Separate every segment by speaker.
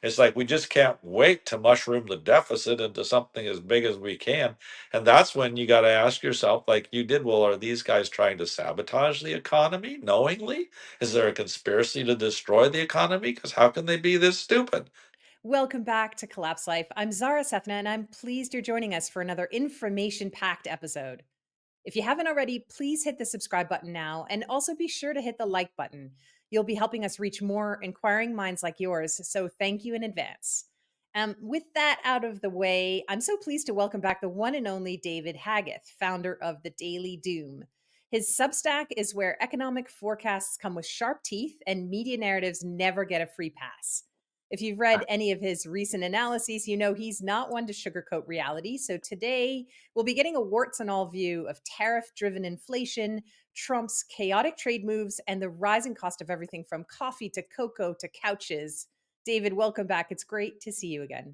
Speaker 1: It's like we just can't wait to mushroom the deficit into something as big as we can. And that's when you got to ask yourself, like you did, well, are these guys trying to sabotage the economy knowingly? Is there a conspiracy to destroy the economy? Because how can they be this stupid?
Speaker 2: Welcome back to Collapse Life. I'm Zara Sethna, and I'm pleased you're joining us for another information packed episode. If you haven't already, please hit the subscribe button now and also be sure to hit the like button. You'll be helping us reach more inquiring minds like yours, so thank you in advance. With that out of the way, I'm so pleased to welcome back the one and only David Haggith, founder of the Daily Doom. His Substack is where economic forecasts come with sharp teeth and media narratives never get a free pass. If you've read any of his recent analyses, you know he's not one to sugarcoat reality. So today, we'll be getting a warts and all view of tariff driven inflation, Trump's chaotic trade moves, and the rising cost of everything from coffee to cocoa to couches. David, welcome back. It's great to see you again.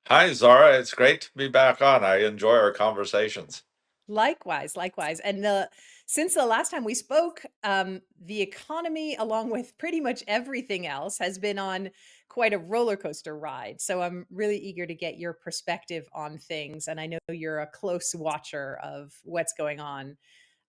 Speaker 1: Hi, Zara. It's great to be back on. I enjoy our conversations.
Speaker 2: Likewise, likewise. And since the last time we spoke, the economy, along with pretty much everything else, has been on quite a roller coaster ride. So I'm really eager to get your perspective on things. And I know you're a close watcher of what's going on.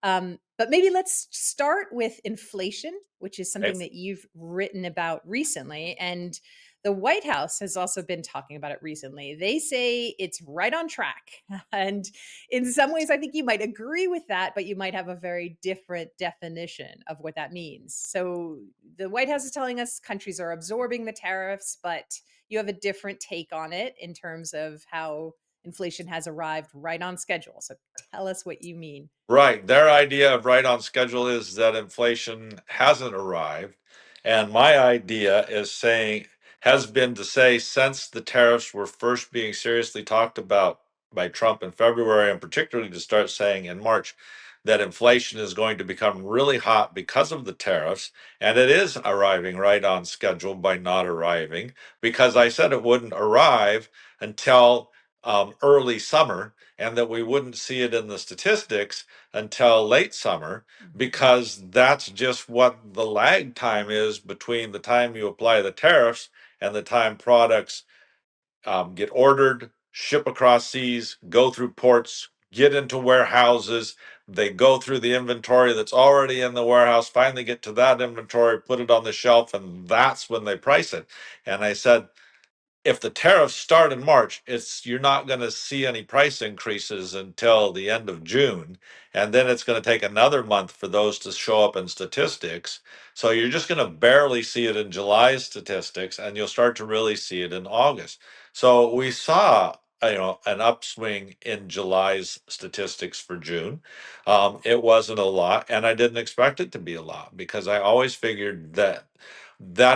Speaker 2: But maybe let's start with inflation, which is something that you've written about recently. And the White House has also been talking about it recently. They say it's right on track. And in some ways, I think you might agree with that, but you might have a very different definition of what that means. So the White House is telling us countries are absorbing the tariffs, but you have a different take on it in terms of how inflation has arrived right on schedule. So tell us what you mean.
Speaker 1: Right. Their idea of right on schedule is that inflation hasn't arrived. And my idea is saying, has been to say, since the tariffs were first being seriously talked about by Trump in February, and particularly to start saying in March, that inflation is going to become really hot because of the tariffs. And it is arriving right on schedule by not arriving, because I said it wouldn't arrive until early summer and that we wouldn't see it in the statistics until late summer,
Speaker 2: Mhm.
Speaker 1: because that's just what the lag time is between the time you apply the tariffs and the time products get ordered, ship across seas, go through ports, get into warehouses. They go through the inventory that's already in the warehouse, finally get to that inventory, put it on the shelf, and that's when they price it. And I said, if the tariffs start in March, it's you're not going to see any price increases until the end of June, and then it's going to take another month for those to show up in statistics. So you're just going to barely see it in July's statistics, and you'll start to really see it in August. So we saw, an upswing in July's statistics for June. It wasn't a lot, and I didn't expect it to be a lot because I always figured that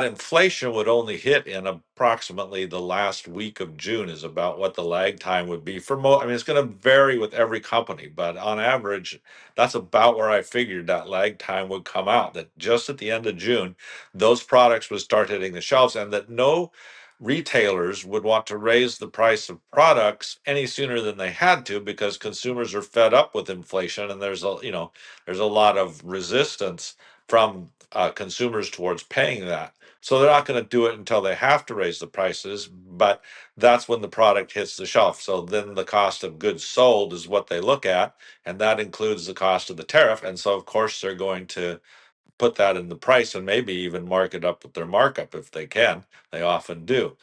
Speaker 1: inflation would only hit in approximately the last week of June is about what the lag time would be for I mean, it's going to vary with every company, but on average, that's about where I figured that lag time would come out. That just at the end of June, those products would start hitting the shelves, and that no retailers would want to raise the price of products any sooner than they had to because consumers are fed up with inflation, and there's a lot of resistance from consumers towards paying that. So they're not going to do it until they have to raise the prices, but that's when the product hits the shelf. So then the cost of goods sold is what they look at, and that includes the cost of the tariff. And so, of course, they're going to put that in the price and maybe even mark it up with their markup if they can. They often do.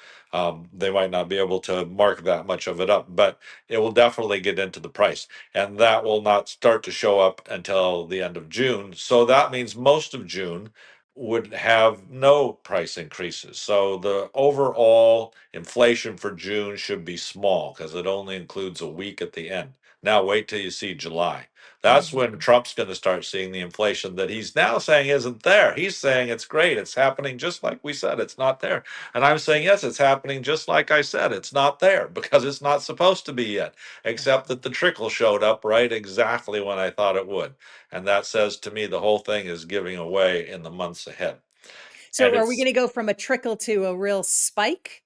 Speaker 1: They might not be able to mark that much of it up, but it will definitely get into the price. And that will not start to show up until the end of June. So that means most of June would have no price increases. So the overall inflation for June should be small because it only includes a week at the end. Now wait till you see July. That's when
Speaker 2: Mhm.
Speaker 1: Trump's going to start seeing the inflation that he's now saying isn't there. He's saying it's great. It's happening just like we said. It's not there. And I'm saying, yes, it's happening just like I said. It's not there because it's not supposed to be yet, except that the trickle showed up right exactly when I thought it would. And that says to me the whole thing is giving away in the months ahead. And
Speaker 2: So are we
Speaker 1: it's
Speaker 2: going to go from a trickle to a real spike?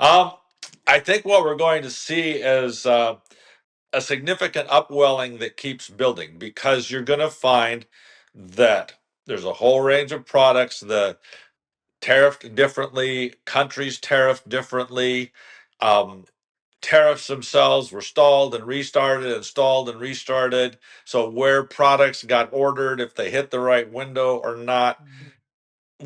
Speaker 1: um I think what we're going to see is a significant upwelling that keeps building because you're going to find that there's a whole range of products. The tariffed differently, countries tariffed differently. Um, Tariffs themselves were stalled and restarted and stalled and restarted. So where products got ordered, if they hit the right window or not,
Speaker 2: Mm.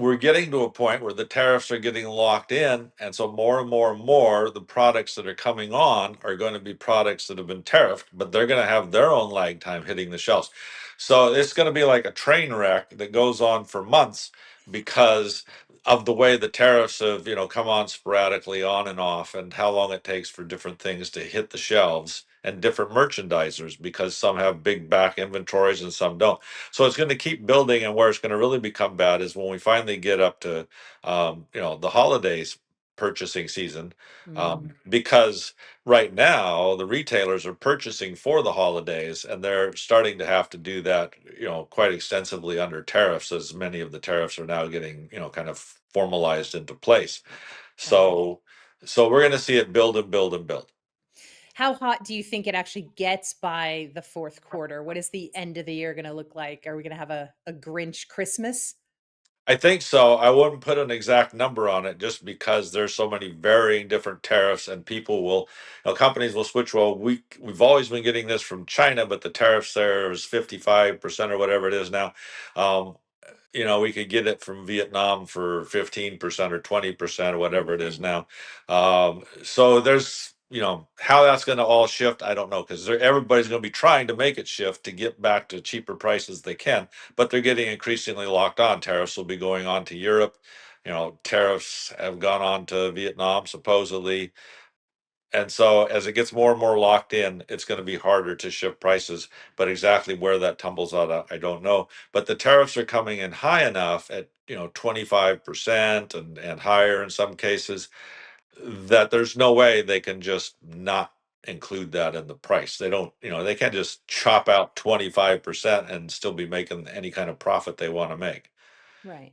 Speaker 1: we're getting to a point where the tariffs are getting locked in, and so more and more and more the products that are coming on are going to be products that have been tariffed, but they're going to have their own lag time hitting the shelves. So it's going to be like a train wreck that goes on for months because of the way the tariffs have, come on sporadically on and off, and how long it takes for different things to hit the shelves and different merchandisers, because some have big back inventories and some don't. So it's going to keep building, and where it's going to really become bad is when we finally get up to, the holidays purchasing season,
Speaker 2: Mm.
Speaker 1: because right now the retailers are purchasing for the holidays, and they're starting to have to do that, quite extensively under tariffs, as many of the tariffs are now getting, kind of formalized into place.
Speaker 2: Right.
Speaker 1: So we're going to see it build and build and build.
Speaker 2: How hot do you think it actually gets by the fourth quarter? What is the end of the year going to look like? Are we going to have a Grinch Christmas?
Speaker 1: I think so. I wouldn't put an exact number on it just because there's so many varying different tariffs, and people will, companies will switch. Well, we've always been getting this from China, but the tariffs there is 55% or whatever it is now. Um, we could get it from Vietnam for 15% or 20% or whatever it is now. So there's, how that's going to all shift, I don't know, because everybody's going to be trying to make it shift to get back to cheaper prices they can, but they're getting increasingly locked on. Tariffs will be going on to Europe. Tariffs have gone on to Vietnam, supposedly. And so as it gets more and more locked in, it's going to be harder to shift prices. But exactly where that tumbles out, I don't know. But the tariffs are coming in high enough at, 25% and higher in some cases, that there's no way they can just not include that in the price. They don't, they can't just chop out 25% and still be making any kind of profit they want to make.
Speaker 2: Right.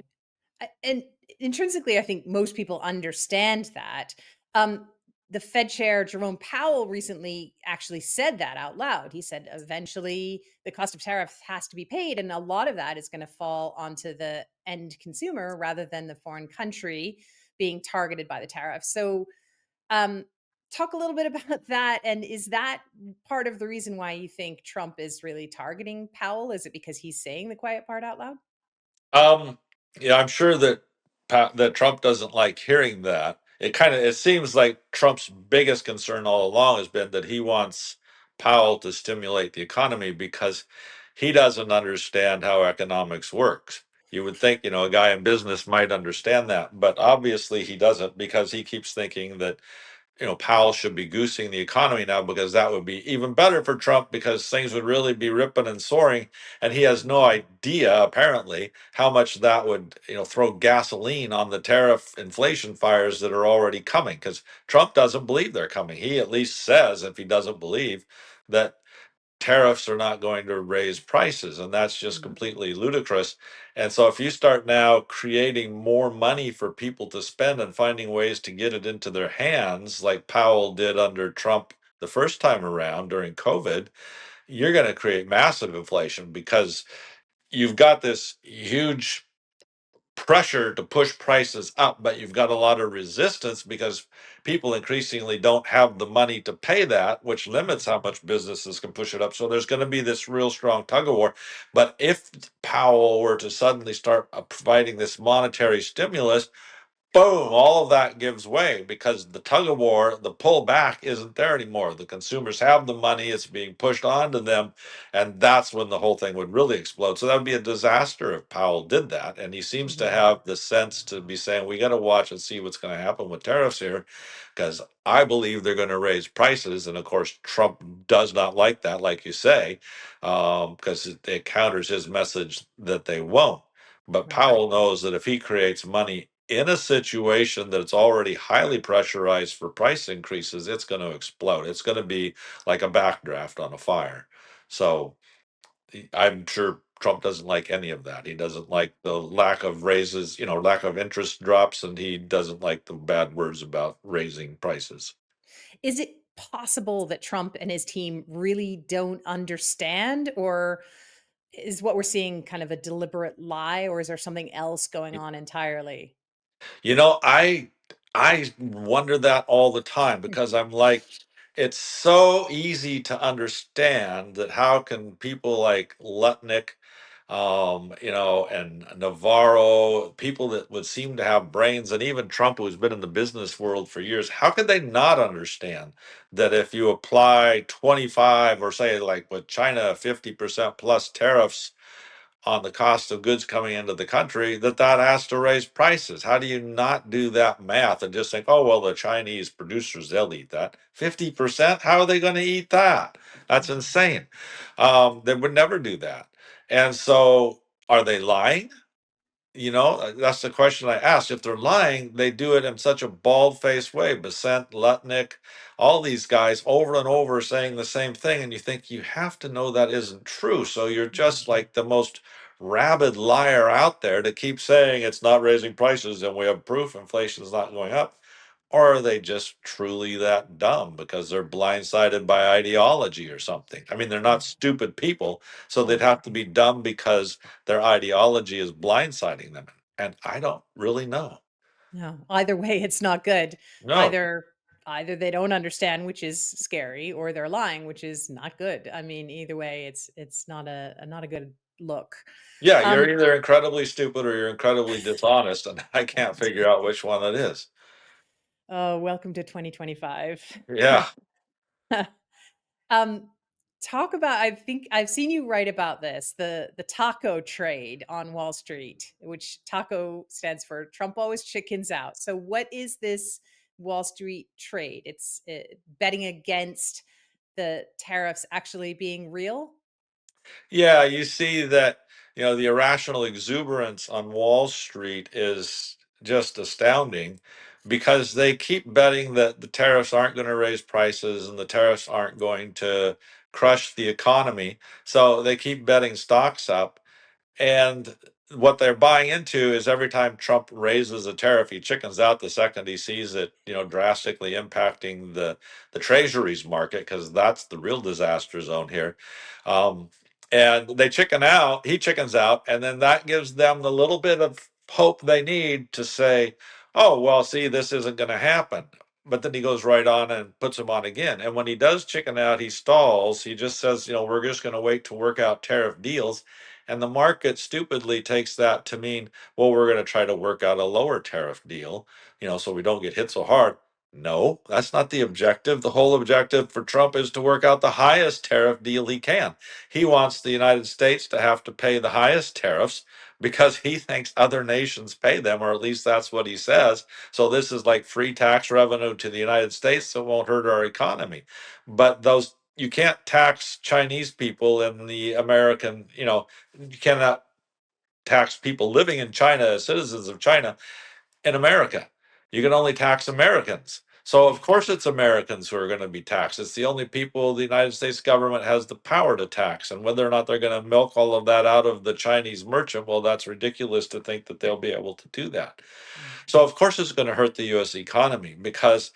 Speaker 2: And intrinsically, I think most people understand that. Um, the Fed chair, Jerome Powell, recently actually said that out loud. He said eventually the cost of tariffs has to be paid, and a lot of that is going to fall onto the end consumer rather than the foreign country being targeted by the tariffs. So, um, talk a little bit about that. And is that part of the reason why you think Trump is really targeting Powell? Is it because he's saying the quiet part out loud?
Speaker 1: Um, yeah, I'm sure that that Trump doesn't like hearing that. It seems like Trump's biggest concern all along has been that he wants Powell to stimulate the economy because he doesn't understand how economics works. You would think, a guy in business might understand that, but obviously he doesn't, because he keeps thinking that, Powell should be goosing the economy now, because that would be even better for Trump, because things would really be ripping and soaring. And he has no idea, apparently, how much that would, throw gasoline on the tariff inflation fires that are already coming, because Trump doesn't believe they're coming. He at least says, if he doesn't believe, that tariffs are not going to raise prices, and that's just
Speaker 2: Mm.
Speaker 1: completely ludicrous. And so if you start now creating more money for people to spend and finding ways to get it into their hands, like Powell did under Trump the first time around during COVID, you're going to create massive inflation, because you've got this huge pressure to push prices up, but you've got a lot of resistance because people increasingly don't have the money to pay that, which limits how much businesses can push it up. So there's going to be this real strong tug of war. But if Powell were to suddenly start providing this monetary stimulus, boom, all of that gives way, because the tug of war, the pullback isn't there anymore. The consumers have the money, it's being pushed onto them, and that's when the whole thing would really explode. So that would be a disaster if Powell did that. And he seems to
Speaker 2: Mhm.
Speaker 1: have the sense to be saying, we got to watch and see what's going to happen with tariffs here, because I believe they're going to raise prices. And of course, Trump does not like that, like you say, because it counters his message that they won't. But
Speaker 2: Right.
Speaker 1: Powell knows that if he creates money in a situation that's already highly pressurized for price increases, it's going to explode. It's going to be like a backdraft on a fire. So I'm sure Trump doesn't like any of that. He doesn't like the lack of raises, lack of interest drops, and he doesn't like the bad words about raising prices.
Speaker 2: Is it possible that Trump and his team really don't understand, or is what we're seeing kind of a deliberate lie, or is there something else going on entirely?
Speaker 1: You know, I wonder that all the time because I'm like, it's so easy to understand that how can people like Lutnick, and Navarro, people that would seem to have brains, and even Trump, who's been in the business world for years, how could they not understand that if you apply 25 or say like with China 50% plus tariffs on the cost of goods coming into the country, that has to raise prices? How do you not do that math and just think, oh, well, the Chinese producers, they'll eat that? 50%? How are they going to eat that? That's insane. They would never do that. And so are they lying? That's the question I asked. If they're lying, they do it in such a bald-faced way. Besant, Lutnick, all these guys over and over saying the same thing, and you think you have to know that isn't true. So you're just like the most rabid liar out there to keep saying it's not raising prices and we have proof inflation is not going up. Or are they just truly that dumb because they're blindsided by ideology or something? I mean, they're not stupid people, so they'd have to be dumb because their ideology is blindsiding them. And I don't really know.
Speaker 2: No, either way, it's not good.
Speaker 1: No.
Speaker 2: Either either they don't understand, which is scary, or they're lying, which is not good. I mean, either way, it's not not a good look.
Speaker 1: Yeah, you're
Speaker 2: Um,
Speaker 1: either incredibly stupid or you're incredibly dishonest, and I can't figure out which one it is.
Speaker 2: oh, welcome to 2025.
Speaker 1: Yeah.
Speaker 2: um, talk about. I think I've seen you write about this, the taco trade on Wall Street, which taco stands for Trump always chickens out. So, what is this Wall Street trade? It's betting against the tariffs actually being real.
Speaker 1: Yeah, you see that, the irrational exuberance on Wall Street is just astounding because they keep betting that the tariffs aren't going to raise prices and the tariffs aren't going to crush the economy. So they keep betting stocks up. And what they're buying into is every time Trump raises a tariff, he chickens out the second he sees it, drastically impacting the treasuries market, because that's the real disaster zone here. Um, and they chicken out, he chickens out, and then that gives them the little bit of hope they need to say, oh, well, see, this isn't going to happen. But then he goes right on and puts them on again. And when he does chicken out, he stalls. He just says, we're just going to wait to work out tariff deals. And the market stupidly takes that to mean, well, we're going to try to work out a lower tariff deal, so we don't get hit so hard. No, that's not the objective. The whole objective for Trump is to work out the highest tariff deal he can. He wants the United States to have to pay the highest tariffs because he thinks other nations pay them, or at least that's what he says. So this is like free tax revenue to the United States that won't hurt our economy. But those, you can't tax Chinese people in the American, you cannot tax people living in China as citizens of China in America. You can only tax Americans. So of course it's Americans who are going to be taxed. It's the only people the United States government has the power to tax. And whether or not they're going to milk all of that out of the Chinese merchant, well, that's ridiculous to think that they'll be able to do that.
Speaker 2: Mm,
Speaker 1: So of course it's going to hurt the US economy because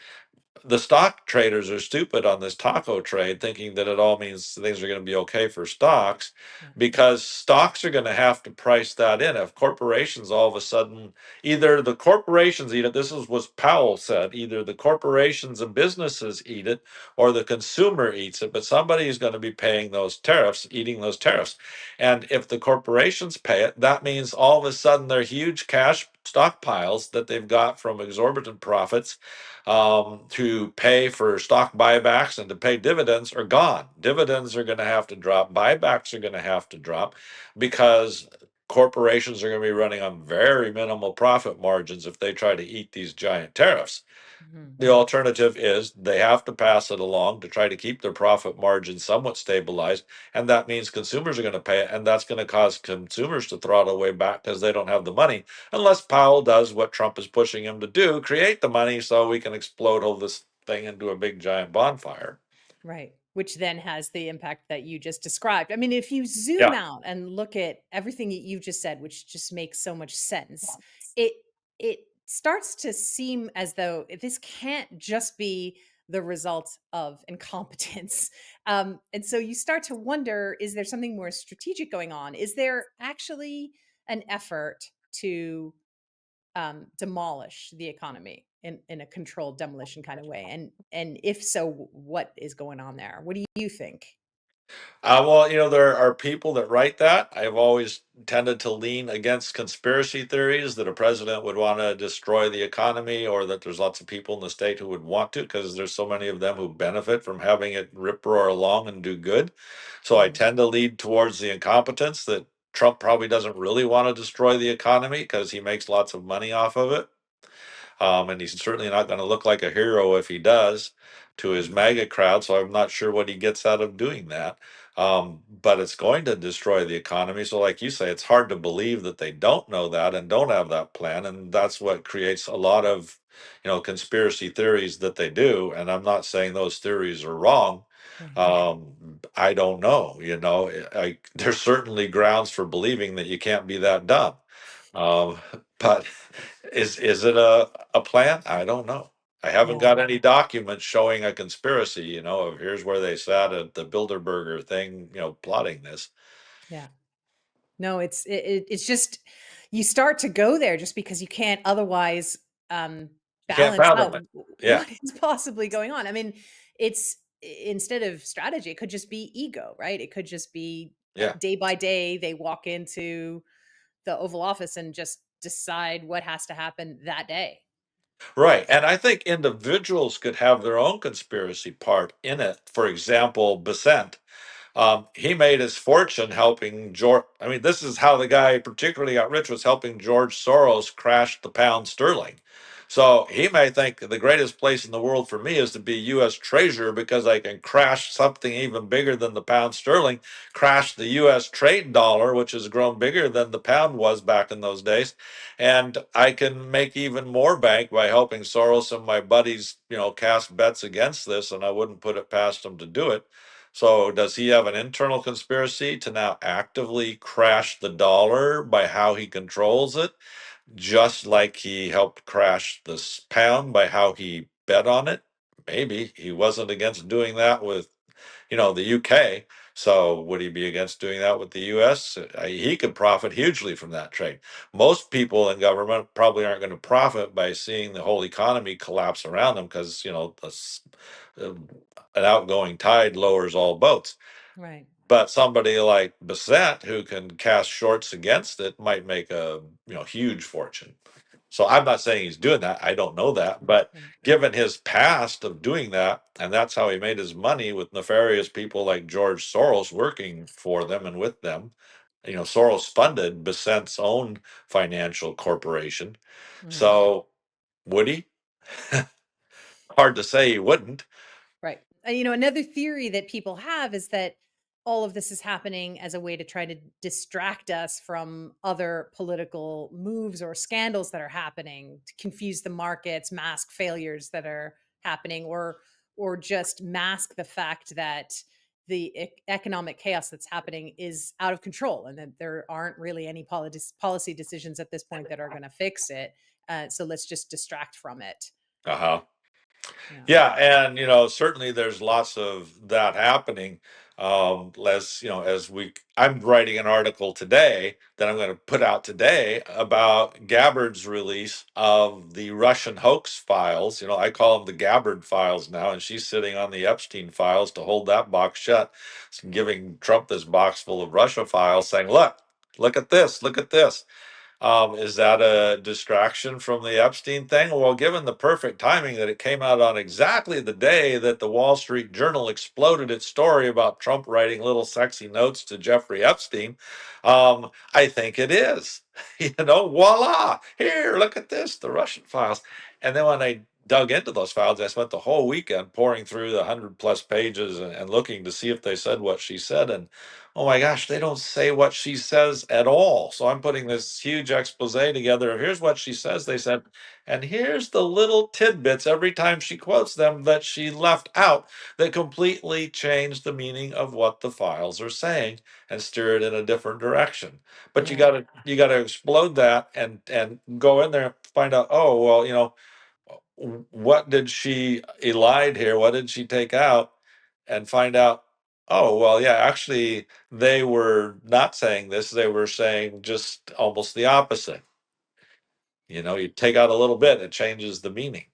Speaker 1: the stock traders are stupid on this taco trade, thinking that it all means things are going to be okay for stocks,
Speaker 2: yeah.
Speaker 1: because stocks are going to have to price that in. If corporations all of a sudden, either the corporations eat it, this is what Powell said, either the corporations and businesses eat it or the consumer eats it, but somebody is going to be paying those tariffs, eating those tariffs. And if the corporations pay it, that means all of a sudden their huge cash stockpiles that they've got from exorbitant profits to pay for stock buybacks and to pay dividends are gone. Dividends are going to have to drop. Buybacks are going to have to drop because corporations are going to be running on very minimal profit margins if they try to eat these giant tariffs.
Speaker 2: Mhm.
Speaker 1: The alternative is they have to pass it along to try to keep their profit margins somewhat stabilized. And that means consumers are going to pay it. And that's going to cause consumers to throttle way back because they don't have the money, unless Powell does what Trump is pushing him to do, create the money so we can explode all this thing into a big giant bonfire.
Speaker 2: Right. Which then has the impact that you just described. I mean, if you zoom
Speaker 1: Yeah.
Speaker 2: out and look at everything that you just said, which just makes so much sense, it it starts to seem as though this can't just be the result of incompetence. And so you start to wonder, is there something more strategic going on? Is there actually an effort to demolish the economy in a controlled demolition kind of way? And if so, what is going on there? What do you think?
Speaker 1: Well, there are people that write that. I've always tended to lean against conspiracy theories that a president would want to destroy the economy, or that there's lots of people in the state who would want to, because there's so many of them who benefit from having it rip roar along and do good. So I
Speaker 2: Mhm.
Speaker 1: tend to lead towards the incompetence that Trump probably doesn't really want to destroy the economy because he makes lots of money off of it. And he's certainly not going to look like a hero if he does to his MAGA crowd. So I'm not sure what he gets out of doing that. But it's going to destroy the economy. So, like you say, it's hard to believe that they don't know that and don't have that plan. And that's what creates a lot of, conspiracy theories that they do. And I'm not saying those theories are wrong.
Speaker 2: Mhm.
Speaker 1: I don't know. There's certainly grounds for believing that you can't be that dumb. Um, but is it a plan? I don't know. I haven't
Speaker 2: Yeah.
Speaker 1: got any documents showing a conspiracy, of here's where they sat at the Bilderberger thing, plotting this.
Speaker 2: Yeah. No, it's just you start to go there just because you can't otherwise
Speaker 1: You can't
Speaker 2: balance
Speaker 1: fathom
Speaker 2: out
Speaker 1: it. Yeah,
Speaker 2: what is possibly going on. I mean, instead of strategy, it could just be ego, right? It could just be
Speaker 1: yeah.
Speaker 2: day by day they walk into the Oval Office and just decide what has to happen that day.
Speaker 1: Right. And I think individuals could have their own conspiracy part in it. For example, Besant. He made his fortune helping George. I mean, this is how the guy particularly got rich, was helping George Soros crash the pound sterling. So he may think the greatest place in the world for me is to be U.S. treasurer because I can crash something even bigger than the pound sterling, crash the U.S. trade dollar, which has grown bigger than the pound was back in those days. And I can make even more bank by helping Soros and my buddies, cast bets against this. And I wouldn't put it past them to do it. So, does he have an internal conspiracy to now actively crash the dollar by how he controls it, just like he helped crash this pound by how he bet on it? Maybe he wasn't against doing that with, the UK. So, would he be against doing that with the US? He could profit hugely from that trade. Most people in government probably aren't going to profit by seeing the whole economy collapse around them because, uh, an outgoing tide lowers all boats.
Speaker 2: Right.
Speaker 1: But somebody like Bissett, who can cast shorts against it, might make a huge fortune. So I'm not saying he's doing that. I don't know that, but
Speaker 2: Right.
Speaker 1: given his past of doing that, and that's how he made his money with nefarious people like George Soros working for them and with them. Soros funded Besant's own financial corporation.
Speaker 2: Mhm.
Speaker 1: So would he? Hard to say he wouldn't.
Speaker 2: Right. Another theory that people have is that all of this is happening as a way to try to distract us from other political moves or scandals that are happening, to confuse the markets, mask failures that are happening, or just mask the fact that the economic chaos that's happening is out of control and that there aren't really any policy decisions at this point that are going to fix it. So let's just distract from it.
Speaker 1: Uh huh.
Speaker 2: Yeah.
Speaker 1: Yeah, and certainly there's lots of that happening. I'm writing an article today that I'm going to put out today about Gabbard's release of the Russian hoax files. I call them the Gabbard files now, and she's sitting on the Epstein files to hold that box shut, giving Trump this box full of Russia files, saying, look at this, look at this. Is that a distraction from the Epstein thing? Well, given the perfect timing that it came out on exactly the day that the Wall Street Journal exploded its story about Trump writing little sexy notes to Jeffrey Epstein, I think it is. Voila! Here, look at this, the Russian files. And then when I dug into those files, I spent the whole weekend pouring through the 100+ pages and looking to see if they said what she said. And oh my gosh, they don't say what she says at all. So I'm putting this huge expose together. Here's what she says, they said, and here's the little tidbits every time she quotes them that she left out that completely change the meaning of what the files are saying and steer it in a different direction. But you
Speaker 2: Yeah.
Speaker 1: gotta explode that and go in there and find out, oh well, what did she elide here? What did she take out? And find out, oh, well, yeah, actually, they were not saying this. They were saying just almost the opposite. You take out a little bit, it changes the meaning.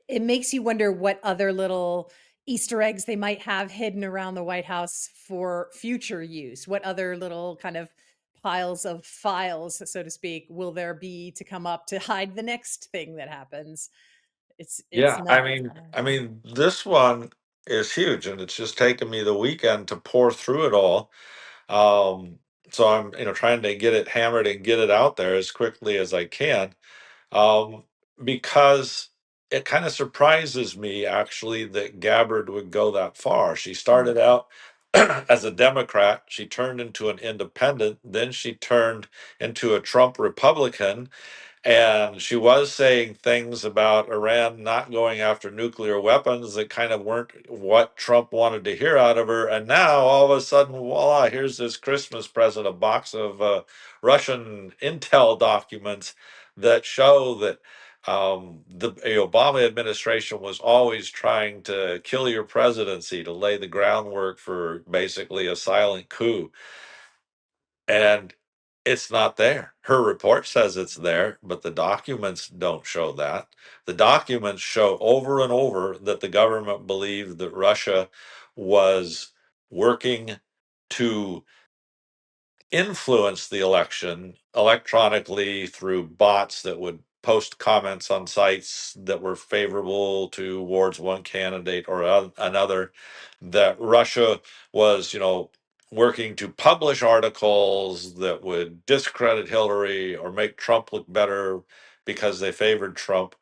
Speaker 2: It makes you wonder what other little Easter eggs they might have hidden around the White House for future use. What other little kind of piles of files, so to speak, will there be to come up to hide the next thing that happens? It's
Speaker 1: Yeah, I
Speaker 2: nuts.
Speaker 1: mean, I mean, this one is huge, and it's just taken me the weekend to pour through it all. Um, so I'm, trying to get it hammered and get it out there as quickly as I can. Um, because it kind of surprises me actually that Gabbard would go that far. She
Speaker 2: Mm,
Speaker 1: started out as a Democrat, she turned into an independent, then she turned into a Trump Republican, and she was saying things about Iran not going after nuclear weapons that kind of weren't what Trump wanted to hear out of her. And now all of a sudden, voila, here's this Christmas present, a box of Russian intel documents that show that the Obama administration was always trying to kill your presidency to lay the groundwork for basically a silent coup. And it's not there. Her report says it's there, but the documents don't show that. The documents show over and over that the government believed that Russia was working to influence the election electronically through bots that would post comments on sites that were favorable towards one candidate or another, that Russia was, working to publish articles that would discredit Hillary or make Trump look better because they favored Trump,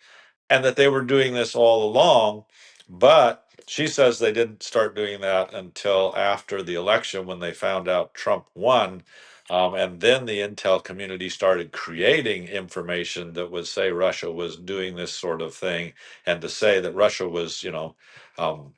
Speaker 1: and that they were doing this all along. But she says they didn't start doing that until after the election when they found out Trump won. And then the intel community started creating information that would say Russia was doing this sort of thing, and to say that Russia was,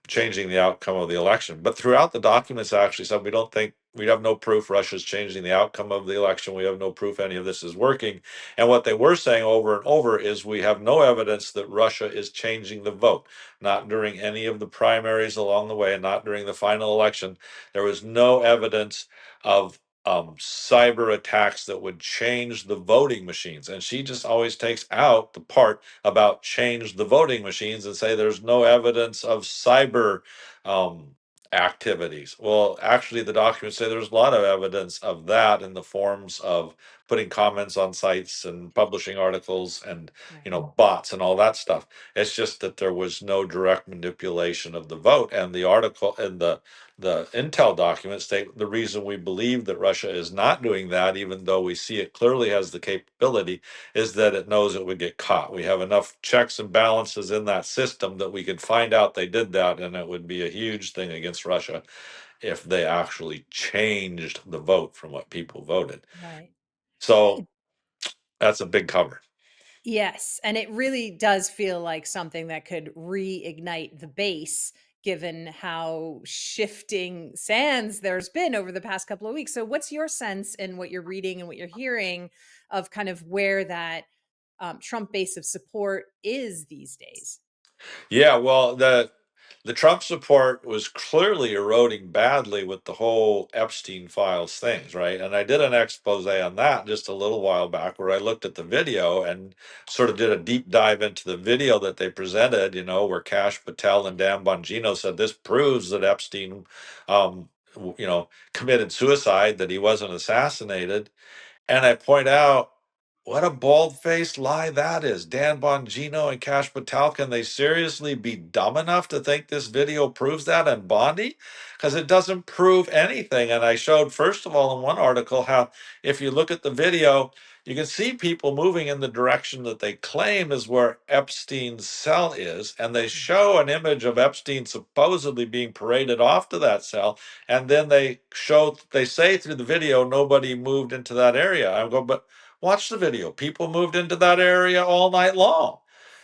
Speaker 1: changing the outcome of the election. But throughout the documents, actually said we don't think, we have no proof Russia's changing the outcome of the election. We have no proof any of this is working. And what they were saying over and over is we have no evidence that Russia is changing the vote, not during any of the primaries along the way, and not during the final election. There was no evidence of cyber attacks that would change the voting machines. And she just always takes out the part about change the voting machines and say there's no evidence of cyber um, activities. Well, actually, the documents say there's a lot of evidence of that in the forms of putting comments on sites and publishing articles and
Speaker 2: right.
Speaker 1: bots and all that stuff. It's just that there was no direct manipulation of the vote, and the article and the intel documents state the reason we believe that Russia is not doing that, even though we see it clearly has the capability, is that it knows it would get caught. We have enough checks and balances in that system that we could find out they did that, and it would be a huge thing against Russia if they actually changed the vote from what people voted.
Speaker 2: Right.
Speaker 1: So that's a big cover.
Speaker 2: Yes, and it really does feel like something that could reignite the base given how shifting sands there's been over the past couple of weeks. So what's your sense in what you're reading and what you're hearing of kind of where that Trump base of support is these days?
Speaker 1: Yeah, well, the Trump support was clearly eroding badly with the whole Epstein files things, right? And I did an expose on that just a little while back where I looked at the video and sort of did a deep dive into the video that they presented, where Kash Patel and Dan Bongino said this proves that Epstein, committed suicide, that he wasn't assassinated. And I point out what a bald-faced lie that is. Dan Bongino and Kash Patel, can they seriously be dumb enough to think this video proves that? And Bondi? Because it doesn't prove anything. And I showed, first of all, in one article, how if you look at the video, you can see people moving in the direction that they claim is where Epstein's cell is. And they show an image of Epstein supposedly being paraded off to that cell. And then they say through the video, nobody moved into that area. I go, but watch the video. People moved into that area all night long.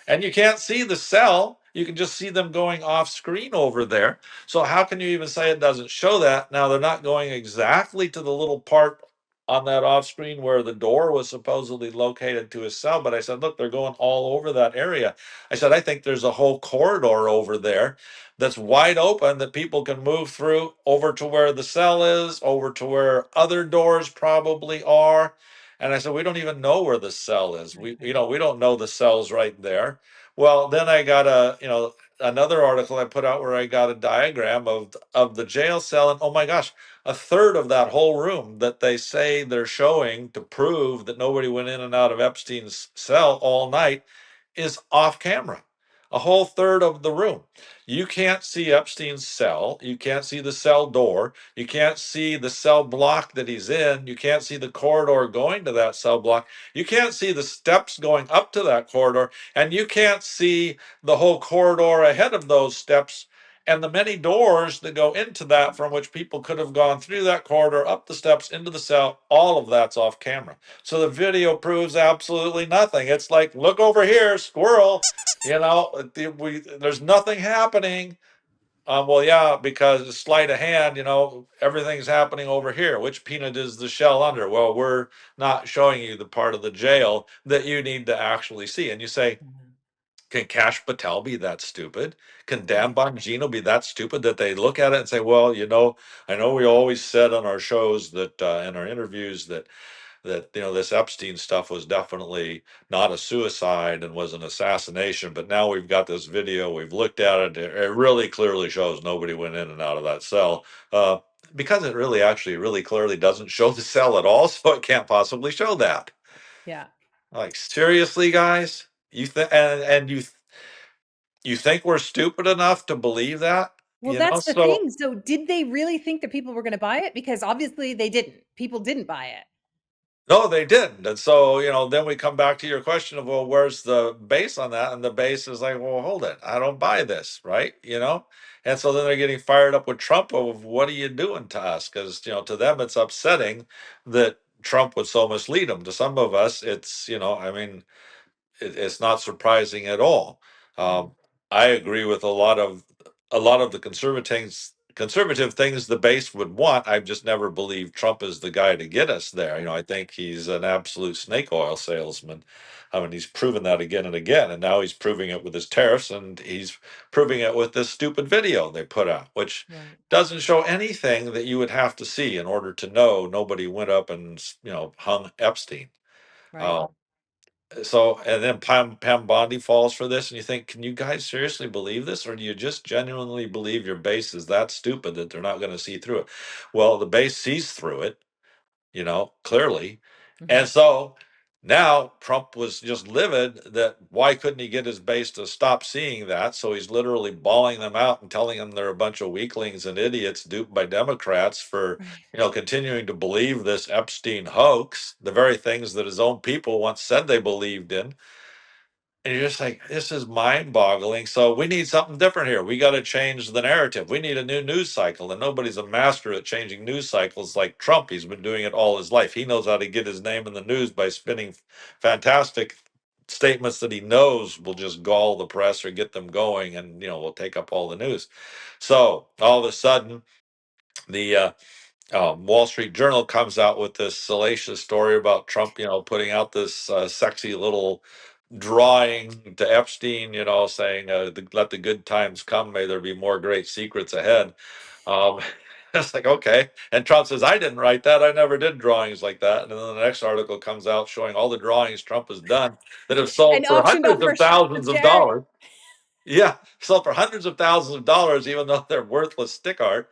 Speaker 1: And you can't see the cell. You can just see them going off screen over there. So how can you even say it doesn't show that? Now they're not going exactly to the little part on that off screen where the door was supposedly located to his cell. But I said, look, they're going all over that area. I said, I think there's a whole corridor over there that's wide open that people can move through over to where the cell is, over to where other doors probably are. And I said, we don't even know where the cell is.
Speaker 2: I
Speaker 1: We,
Speaker 2: know.
Speaker 1: we don't know the cell's right there. Well, then I got another article I put out where I got a diagram of the jail cell, and oh my gosh, a third of that whole room that they say they're showing to prove that nobody went in and out of Epstein's cell all night is off camera. A whole third of the room. You can't see Epstein's cell. You can't see the cell door. You can't see the cell block that he's in. You can't see the corridor going to that cell block. You can't see the steps going up to that corridor. And you can't see the whole corridor ahead of those steps and the many doors that go into that from which people could have gone through that corridor, up the steps, into the cell. All of that's off camera. So the video proves absolutely nothing. It's like, look over here, squirrel. There's nothing happening. Well, yeah, because sleight of hand, everything's happening over here. Which peanut is the shell under? Well, we're not showing you the part of the jail that you need to actually see. And you say,
Speaker 2: Mhm.
Speaker 1: can Cash Patel be that stupid? Can Dan
Speaker 2: Right.
Speaker 1: Bongino be that stupid that they look at it and say, well, I know we always said on our shows that in our interviews that this Epstein stuff was definitely not a suicide and was an assassination. But now we've got this video, we've looked at it. It really clearly shows nobody went in and out of that cell. Because it really clearly doesn't show the cell at all, so it can't possibly show that.
Speaker 2: Yeah.
Speaker 1: Like seriously, guys, you think and you think we're stupid enough to believe that?
Speaker 2: Well, that's the
Speaker 1: So
Speaker 2: thing. So did they really think that people were gonna buy it? Because obviously they didn't. People didn't buy it.
Speaker 1: no, they didn't. And so, then we come back to your question of, well, where's the base on that? And the base is like, well, hold it. I don't buy this, right? And so then they're getting fired up with Trump of what are you doing to us? Because, to them, it's upsetting that Trump would so mislead them. To some of us, it's, I mean, it's not surprising at all.
Speaker 2: Mhm.
Speaker 1: Um, I agree with a lot of the conservative things the base would want. I've just never believed Trump is the guy to get us there.
Speaker 2: Right.
Speaker 1: I think he's an absolute snake oil salesman. I mean, he's proven that again and again, and now he's proving it with his tariffs, and he's proving it with this stupid video they put out, which
Speaker 2: Right.
Speaker 1: doesn't show anything that you would have to see in order to know nobody went up and hung Epstein.
Speaker 2: Right.
Speaker 1: Uh, so, and then Pam Bondi falls for this, and you think, can you guys seriously believe this, or do you just genuinely believe your base is that stupid that they're not going to see through it? Well, the base sees through it, clearly, and
Speaker 2: Mhm.
Speaker 1: so now Trump was just livid that why couldn't he get his base to stop seeing that? So he's literally bawling them out and telling them they're a bunch of weaklings and idiots duped by Democrats for
Speaker 2: Right.
Speaker 1: continuing to believe this Epstein hoax, the very things that his own people once said they believed in. And you're just like, this is mind boggling. So we need something different here. We got to change the narrative. We need a new news cycle. And nobody's a master at changing news cycles like Trump. He's been doing it all his life. He knows how to get his name in the news by spinning fantastic statements that he knows will just gall the press or get them going and, will take up all the news. So all of a sudden, the Wall Street Journal comes out with this salacious story about Trump, putting out this sexy little drawing to Epstein, saying, let the good times come. May there be more great secrets ahead. Um, it's like, okay. And Trump says, I didn't write that. I never did drawings like that. And then the next article comes out showing all the drawings Trump has done that have
Speaker 2: And
Speaker 1: sold for
Speaker 2: auctioned
Speaker 1: hundreds
Speaker 2: off
Speaker 1: of
Speaker 2: for
Speaker 1: thousands of
Speaker 2: charity.
Speaker 1: dollars. Yeah, sell for hundreds of thousands of dollars, even though they're worthless stick art,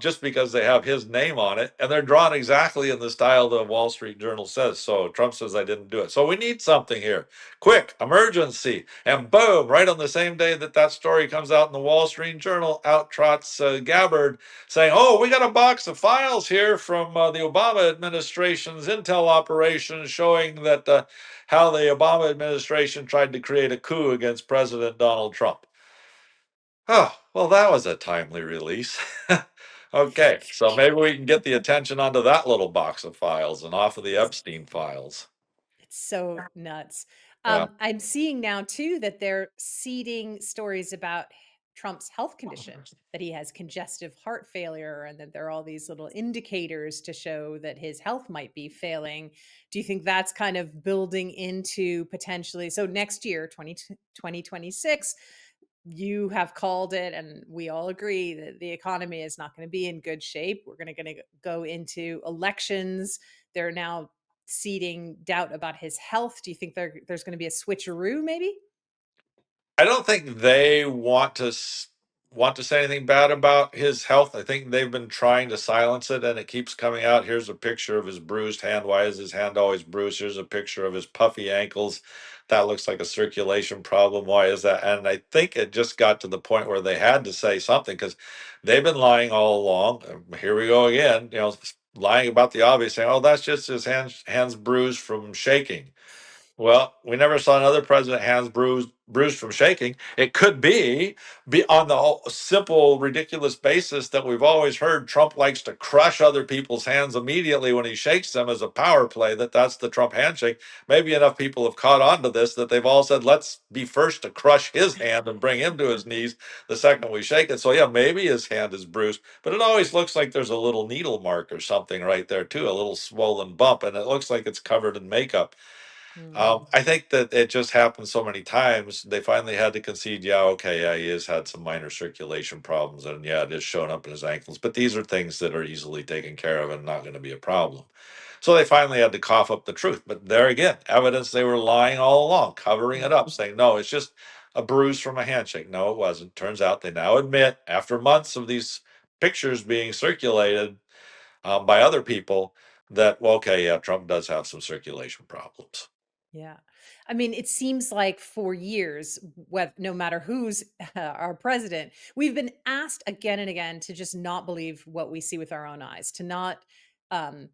Speaker 1: just because they have his name on it, and they're drawn exactly in the style the Wall Street Journal says. So Trump says I didn't do it. So we need something here, quick, emergency, and boom! Right on the same day that that story comes out in the Wall Street Journal, out trots Gabbard saying, "Oh, we got a box of files here from the Obama administration's intel operation showing that." How the Obama administration tried to create a coup against President Donald Trump. Oh, well, that was a timely release. Okay, so maybe we can get the attention onto that little box of files and off of the Epstein files.
Speaker 2: It's so nuts.
Speaker 1: Yeah.
Speaker 2: I'm seeing now too that they're seeding stories about Trump's health condition, that he has congestive heart failure, and that there are all these little indicators to show that his health might be failing. Do you think that's kind of building into potentially? So next year, 2026, you have called it, and we all agree that the economy is not going to be in good shape. We're going to go into elections. There are now seeding doubt about his health? Do you think there's going to be a switcheroo, maybe?
Speaker 1: I don't think they want to say anything bad about his health. I think they've been trying to silence it, and it keeps coming out. Here's a picture of his bruised hand. Why is his hand always bruised? Here's a picture of his puffy ankles. That looks like a circulation problem. Why is that? And I think it just got to the point where they had to say something because they've been lying all along. Here we go again. Lying about the obvious, saying, "Oh, that's just his hands bruised from shaking." Well, we never saw another president hands bruised from shaking. It could be on the whole simple, ridiculous basis that we've always heard Trump likes to crush other people's hands immediately when he shakes them as a power play. That's the Trump handshake. Maybe enough people have caught on to this that they've all said, "Let's be first to crush his hand and bring him to his knees the second we shake it." So yeah, maybe his hand is bruised, but it always looks like there's a little needle mark or something right there too, a little swollen bump, and it looks like it's covered in makeup.
Speaker 2: Mm,
Speaker 1: I think that it just happened so many times. They finally had to concede, yeah, okay, yeah, he has had some minor circulation problems, and yeah, it is showing up in his ankles. But these are things that are easily taken care of and not going to be a problem. So they finally had to cough up the truth. But there again, evidence they were lying all along, covering it
Speaker 2: mm,
Speaker 1: up, saying, no, it's just a bruise from a handshake. No, it wasn't. Turns out they now admit, after months of these pictures being circulated by other people, that, well, okay, yeah, Trump does have some circulation problems.
Speaker 2: yeah. I mean, it seems like for years, no matter who's our president, we've been asked again and again to just not believe what we see with our own eyes, to not, um,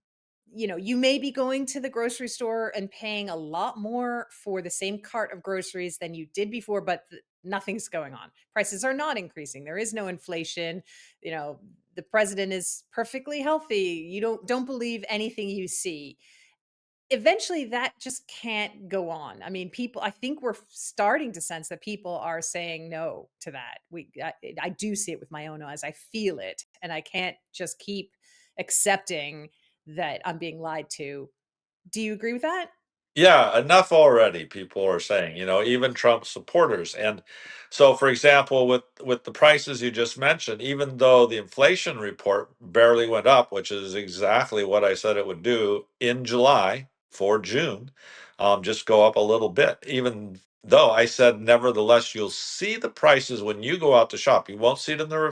Speaker 2: you may be going to the grocery store and paying a lot more for the same cart of groceries than you did before, but nothing's going on. Prices are not increasing. There is no inflation. You know, the president is perfectly healthy. You don't believe anything you see. Eventually that just can't go on. I mean, I think we're starting to sense that people are saying no to that. I do see it with my own eyes. I feel it, and I can't just keep accepting that I'm being lied to. Do you agree with that?
Speaker 1: Yeah, enough already, people are saying, even Trump supporters. And so for example, with the prices you just mentioned, even though the inflation report barely went up, which is exactly what I said it would do in July for June, just go up a little bit, even though I said nevertheless you'll see the prices when you go out to shop. You won't see it in the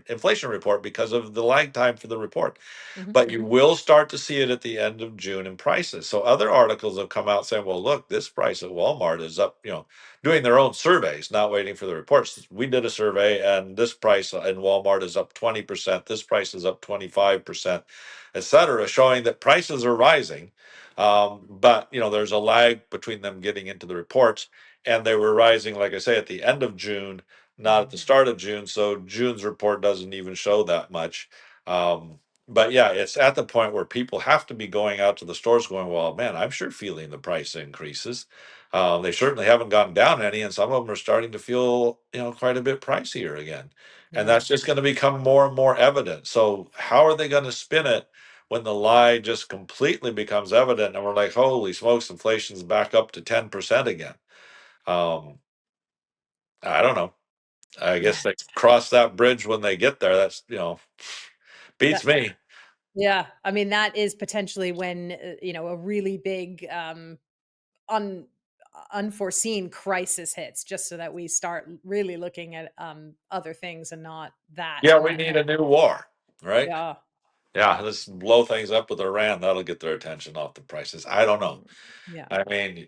Speaker 1: inflation report because of the lag time for the report,
Speaker 2: Mhm.
Speaker 1: but you will start to see it at the end of June in prices. So other articles have come out saying, well, look, this price at Walmart is up, doing their own surveys, not waiting for the reports. We did a survey and this price in Walmart is up 20%. This price is up 25%, et cetera, showing that prices are rising. But, there's a lag between them getting into the reports, and they were rising, like I say, at the end of June, not at the
Speaker 2: Mhm.
Speaker 1: start of June. So June's report doesn't even show that much. Um, but yeah, it's at the point where people have to be going out to the stores going, well, man, I'm sure feeling the price increases. They certainly haven't gone down any, and some of them are starting to feel, quite a bit pricier again. And
Speaker 2: Yeah.
Speaker 1: that's just going to become more and more evident. So how are they going to spin it when the lie just completely becomes evident and we're like, holy smokes, inflation's back up to 10% again? Um, I don't know. I
Speaker 2: Yeah.
Speaker 1: guess they cross that bridge when they get there. That's, beats
Speaker 2: That
Speaker 1: me.
Speaker 2: yeah. I mean, that is potentially when, a really big un unforeseen crisis hits, just so that we start really looking at other things and not that.
Speaker 1: Yeah, we need a new war, right?
Speaker 2: Yeah.
Speaker 1: Yeah, let's blow things up with Iran. That'll get their attention off the prices. I don't know.
Speaker 2: Mm, yeah.
Speaker 1: I mean,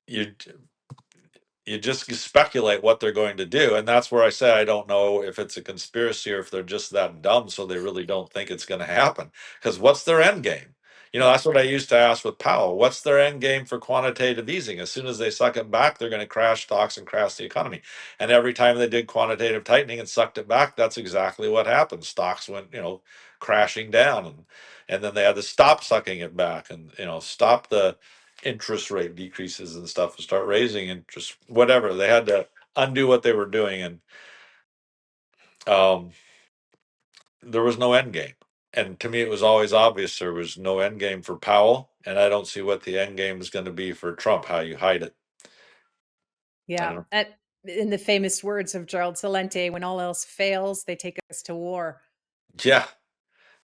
Speaker 1: you you just speculate what they're going to do, and that's where I say I don't know if it's a conspiracy or if they're just that dumb so they really don't think it's going to happen. Because what's their end game?
Speaker 2: Yeah.
Speaker 1: That's what I used to ask with Powell. What's their end game for quantitative easing? As soon as they suck it back, they're going to crash stocks and crash the economy. And every time they did quantitative tightening and sucked it back, that's exactly what happened. Stocks went, crashing down, and then they had to stop sucking it back and stop the interest rate decreases and stuff and start raising interest, whatever. They had to undo what they were doing, and um, there was no end game. And to me, it was always obvious there was no end game for Powell, and I don't see what the end game is going to be for Trump. How you hide it? I don't
Speaker 2: Yeah.
Speaker 1: know.
Speaker 2: In the famous words of Gerald Celente, when all else fails, they take us to war.
Speaker 1: Yeah,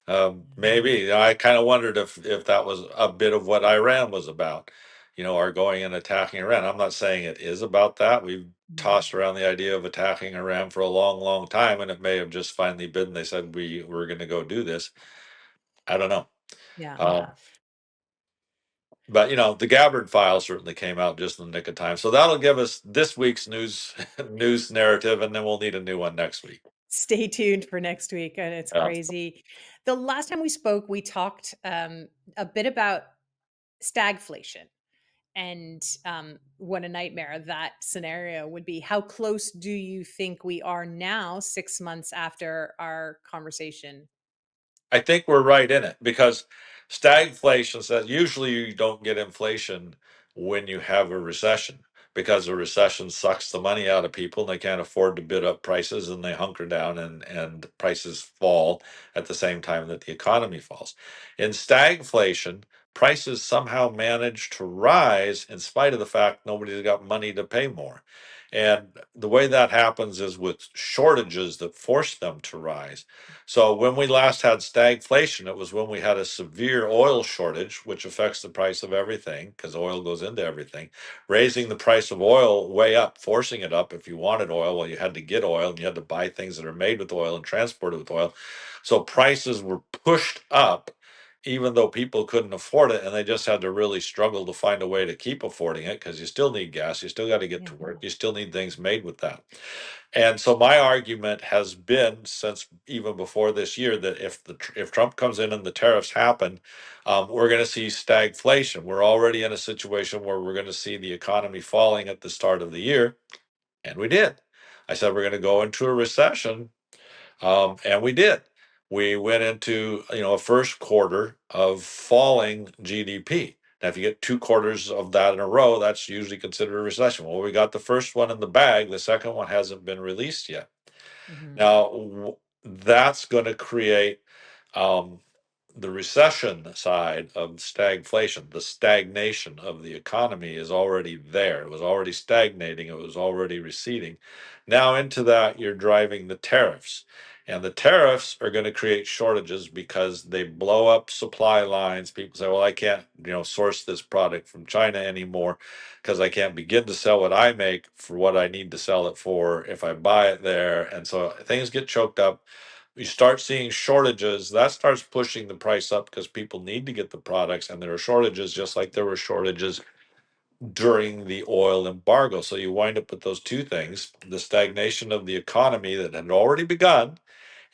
Speaker 1: Maybe.
Speaker 2: Mhm.
Speaker 1: I kind of wondered if that was a bit of what Iran was about, or going and attacking Iran. I'm not saying it is about that. We've
Speaker 2: Mhm.
Speaker 1: tossed around the idea of attacking Iran for a long, long time, and it may have just finally been they said we were going to go do this. I don't know.
Speaker 2: Yeah.
Speaker 1: Um, but the Gabbard file certainly came out just in the nick of time. So that'll give us this week's news news narrative, and then we'll need a new one next week.
Speaker 2: Stay tuned for next week, and it's
Speaker 1: Yeah.
Speaker 2: crazy. The last time we spoke, we talked a bit about stagflation and what a nightmare that scenario would be. How close do you think we are now, 6 months after our conversation?
Speaker 1: I think we're right in it because stagflation says usually you don't get inflation when you have a recession because a recession sucks the money out of people and they can't afford to bid up prices and they hunker down and prices fall at the same time that the economy falls. In stagflation, prices somehow manage to rise in spite of the fact nobody's got money to pay more. And the way that happens is with shortages that force them to rise. So when we last had stagflation, it was when we had a severe oil shortage, which affects the price of everything because oil goes into everything, raising the price of oil way up, forcing it up. If you wanted oil, well, you had to get oil and you had to buy things that are made with oil and transported with oil. So prices were pushed up. Even though people couldn't afford it, and they just had to really struggle to find a way to keep affording it because you still need gas, you still got to get
Speaker 2: Yeah.
Speaker 1: to work, you still need things made with that. And so my argument has been since even before this year that if Trump comes in and the tariffs happen, we're going to see stagflation. We're already in a situation where we're going to see the economy falling at the start of the year, and we did. I said we're going to go into a recession, and we did. We went into a first quarter of falling GDP. Now, if you get 2 quarters of that in a row, that's usually considered a recession. Well, we got the first one in the bag. The second one hasn't been released yet.
Speaker 2: Mhm.
Speaker 1: Now, that's going to create um, the recession side of stagflation. The stagnation of the economy is already there. It was already stagnating. It was already receding. Now, into that, you're driving the tariffs. And the tariffs are going to create shortages because they blow up supply lines. People say, well, I can't, source this product from China anymore because I can't begin to sell what I make for what I need to sell it for if I buy it there. And so things get choked up. You start seeing shortages, that starts pushing the price up because people need to get the products, and there are shortages just like there were shortages during the oil embargo. So you wind up with those two things, the stagnation of the economy that had already begun,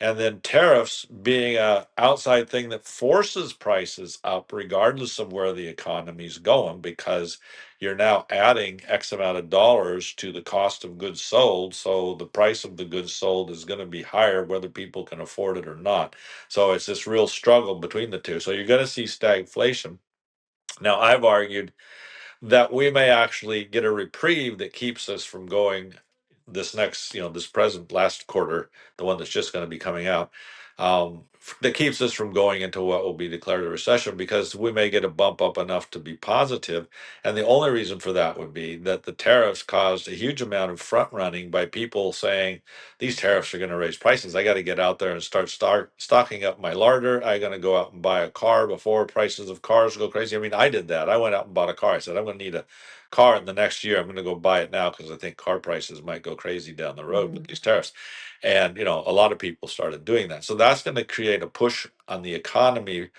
Speaker 1: and then tariffs being a outside thing that forces prices up regardless of where the economy's going because you're now adding x amount of dollars to the cost of goods sold, so the price of the goods sold is going to be higher whether people can afford it or not. So it's this real struggle between the two, so you're going to see stagflation. Now I've argued that we may actually get a reprieve that keeps us from going this next, this present last quarter, the one that's just going to be coming out, that keeps us from going into what will be declared a recession because we may get a bump up enough to be positive. And the only reason for that would be that the tariffs caused a huge amount of front running by people saying these tariffs are going to raise prices. I got to get out there and start stocking up my larder. I got to go out and buy a car before prices of cars go crazy. I mean, I did that. I went out and bought a car. I said, I'm going to need a car in the next year. I'm going to go buy it now because I think car prices might go crazy down the road with
Speaker 2: Mhm.
Speaker 1: these tariffs. And, a lot of people started doing that. So that's going to create a push on the economy,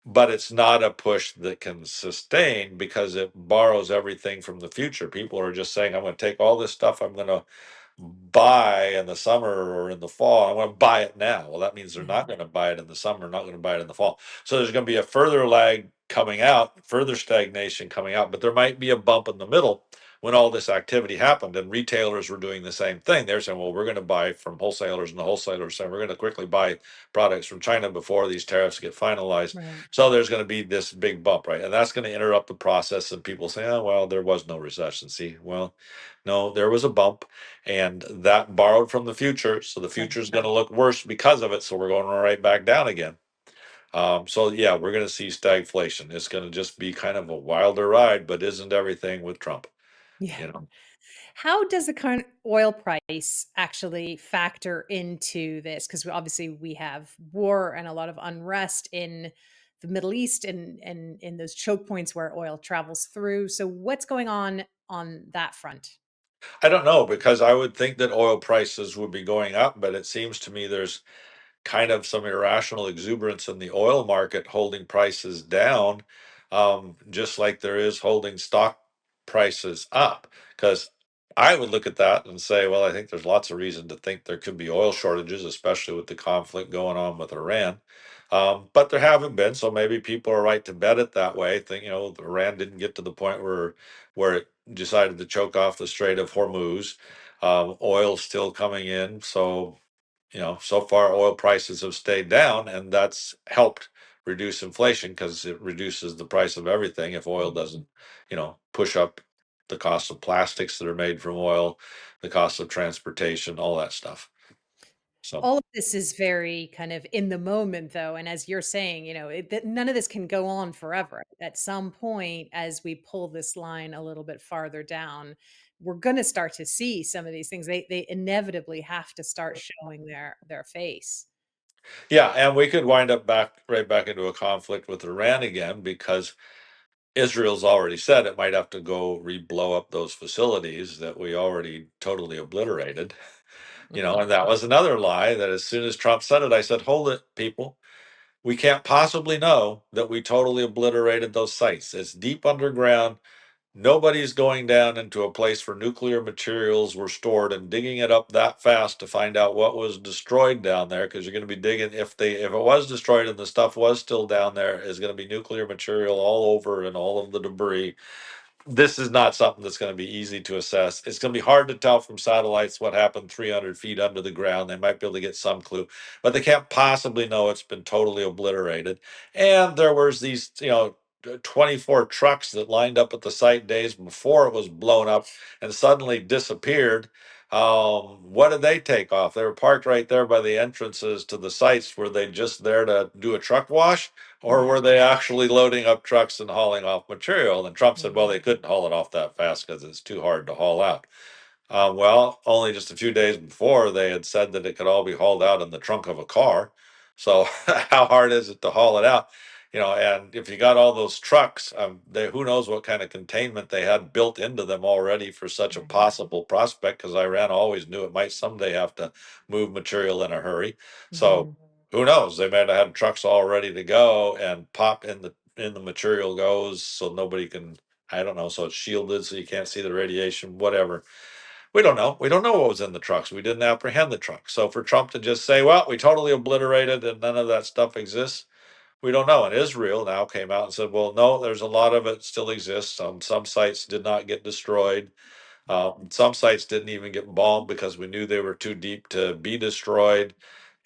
Speaker 1: but it's not a push that can sustain because it borrows everything from the future. People are just saying, I'm going to take all this stuff I'm going to buy in the summer or in the fall. I want to buy it now. Well, that means they're
Speaker 2: Yeah.
Speaker 1: not going to buy it in the summer, not going to buy it in the fall. So there's going to be a further lag coming out, further stagnation coming out, but there might be a bump in the middle when all this activity happened and retailers were doing the same thing. They're saying, well, we're going to buy from wholesalers, and the wholesalers saying we're going to quickly buy products from China before these tariffs get finalized.
Speaker 2: Right.
Speaker 1: So there's going to be this big bump, right? And that's going to interrupt the process and people say, oh, well, there was no recession. See, well, no, there was a bump and that borrowed from the future. So the
Speaker 2: Right.
Speaker 1: future is going to look worse because of it. So we're going right back down again. So yeah, we're going to see stagflation. It's going to just be kind of a wilder ride, but isn't everything with Trump?
Speaker 2: Yeah.
Speaker 1: You know,
Speaker 2: How does the current oil price actually factor into this? Because obviously we have war and a lot of unrest in the Middle East and in those choke points where oil travels through. So what's going on that front?
Speaker 1: I don't know because I would think that oil prices would be going up, but it seems to me there's kind of some irrational exuberance in the oil market holding prices down, just like there is holding stock prices up. Because I would look at that and say, well, I think there's lots of reason to think there could be oil shortages, especially with the conflict going on with Iran. But there haven't been, so maybe people are right to bet it that way. Think, Iran didn't get to the point where it decided to choke off the Strait of Hormuz. Oil's still coming in, so so far oil prices have stayed down, and that's helped reduce inflation because it reduces the price of everything if oil doesn't, push up the cost of plastics that are made from oil, the cost of transportation, all that stuff. So,
Speaker 2: All of this is very kind of in the moment, though, and as you're saying, none of this can go on forever. At some point, as we pull this line a little bit farther down, we're going to start to see some of these things. They inevitably have to start showing their face.
Speaker 1: yeah, and we could wind up right back into a conflict with Iran again because Israel's already said it might have to go re-blow up those facilities that we already totally obliterated. And that was another lie that as soon as Trump said it, I said, hold it, people. We can't possibly know that we totally obliterated those sites. It's deep underground. Nobody's going down into a place where nuclear materials were stored and digging it up that fast to find out what was destroyed down there, because you're going to be digging if it was destroyed and the stuff was still down there, is going to be nuclear material all over and all of the debris. This is not something that's going to be easy to assess. It's going to be hard to tell from satellites what happened 300 feet under the ground. They might be able to get some clue, but they can't possibly know it's been totally obliterated. And there was these, 24 trucks that lined up at the site days before it was blown up and suddenly disappeared. What did they take off? They were parked right there by the entrances to the sites. Were they just there to do a truck wash? Or were they actually loading up trucks and hauling off material? And Trump said, well, they couldn't haul it off that fast because it's too hard to haul out. Well, only just a few days before, they had said that it could all be hauled out in the trunk of a car. So how hard is it to haul it out? And if you got all those trucks, who knows what kind of containment they had built into them already for such a possible prospect, because Iran always knew it might someday have to move material in a hurry. So
Speaker 2: Mhm.
Speaker 1: who knows? They might have had trucks all ready to go and pop in the material goes so nobody can, I don't know, so it's shielded so you can't see the radiation, whatever. We don't know. We don't know what was in the trucks. We didn't apprehend the trucks. So for Trump to just say, well, we totally obliterated and none of that stuff exists, we don't know. And Israel now came out and said, well, no, there's a lot of it still exists. Some sites did not get destroyed. Some sites didn't even get bombed because we knew they were too deep to be destroyed.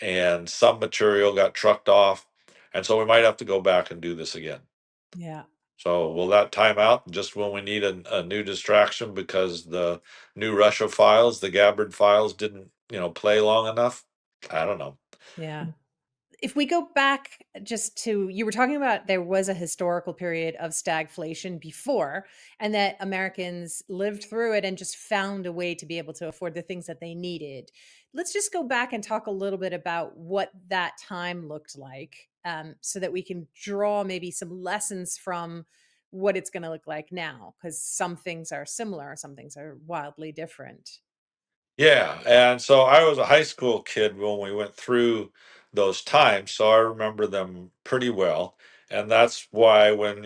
Speaker 1: And some material got trucked off. And so we might have to go back and do this again.
Speaker 2: Yeah.
Speaker 1: So will that time out just when we need a new distraction because the new Russia files, the Gabbard files didn't, play long enough? I don't know.
Speaker 2: Yeah. If we go back just to, you were talking about there was a historical period of stagflation before, and that Americans lived through it and just found a way to be able to afford the things that they needed. Let's just go back and talk a little bit about what that time looked like, so that we can draw maybe some lessons from what it's going to look like now, because some things are similar, some things are wildly different.
Speaker 1: Yeah, and so I was a high school kid when we went through those times, so I remember them pretty well. And that's why when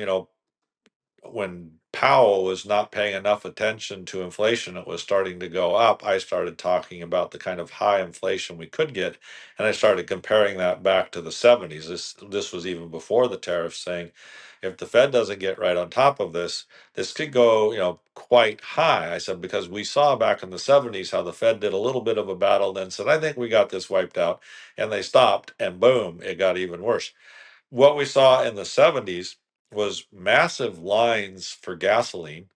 Speaker 1: Powell was not paying enough attention to inflation, it was starting to go up. I started talking about the kind of high inflation we could get, and I started comparing that back to the 70s. This was even before the tariffs, saying if the Fed doesn't get right on top of this, this could go, quite high. I said because we saw back in the 70s how the Fed did a little bit of a battle, then said, I think we got this wiped out, and they stopped, and boom, it got even worse. What we saw in the 70s was massive lines for gasoline.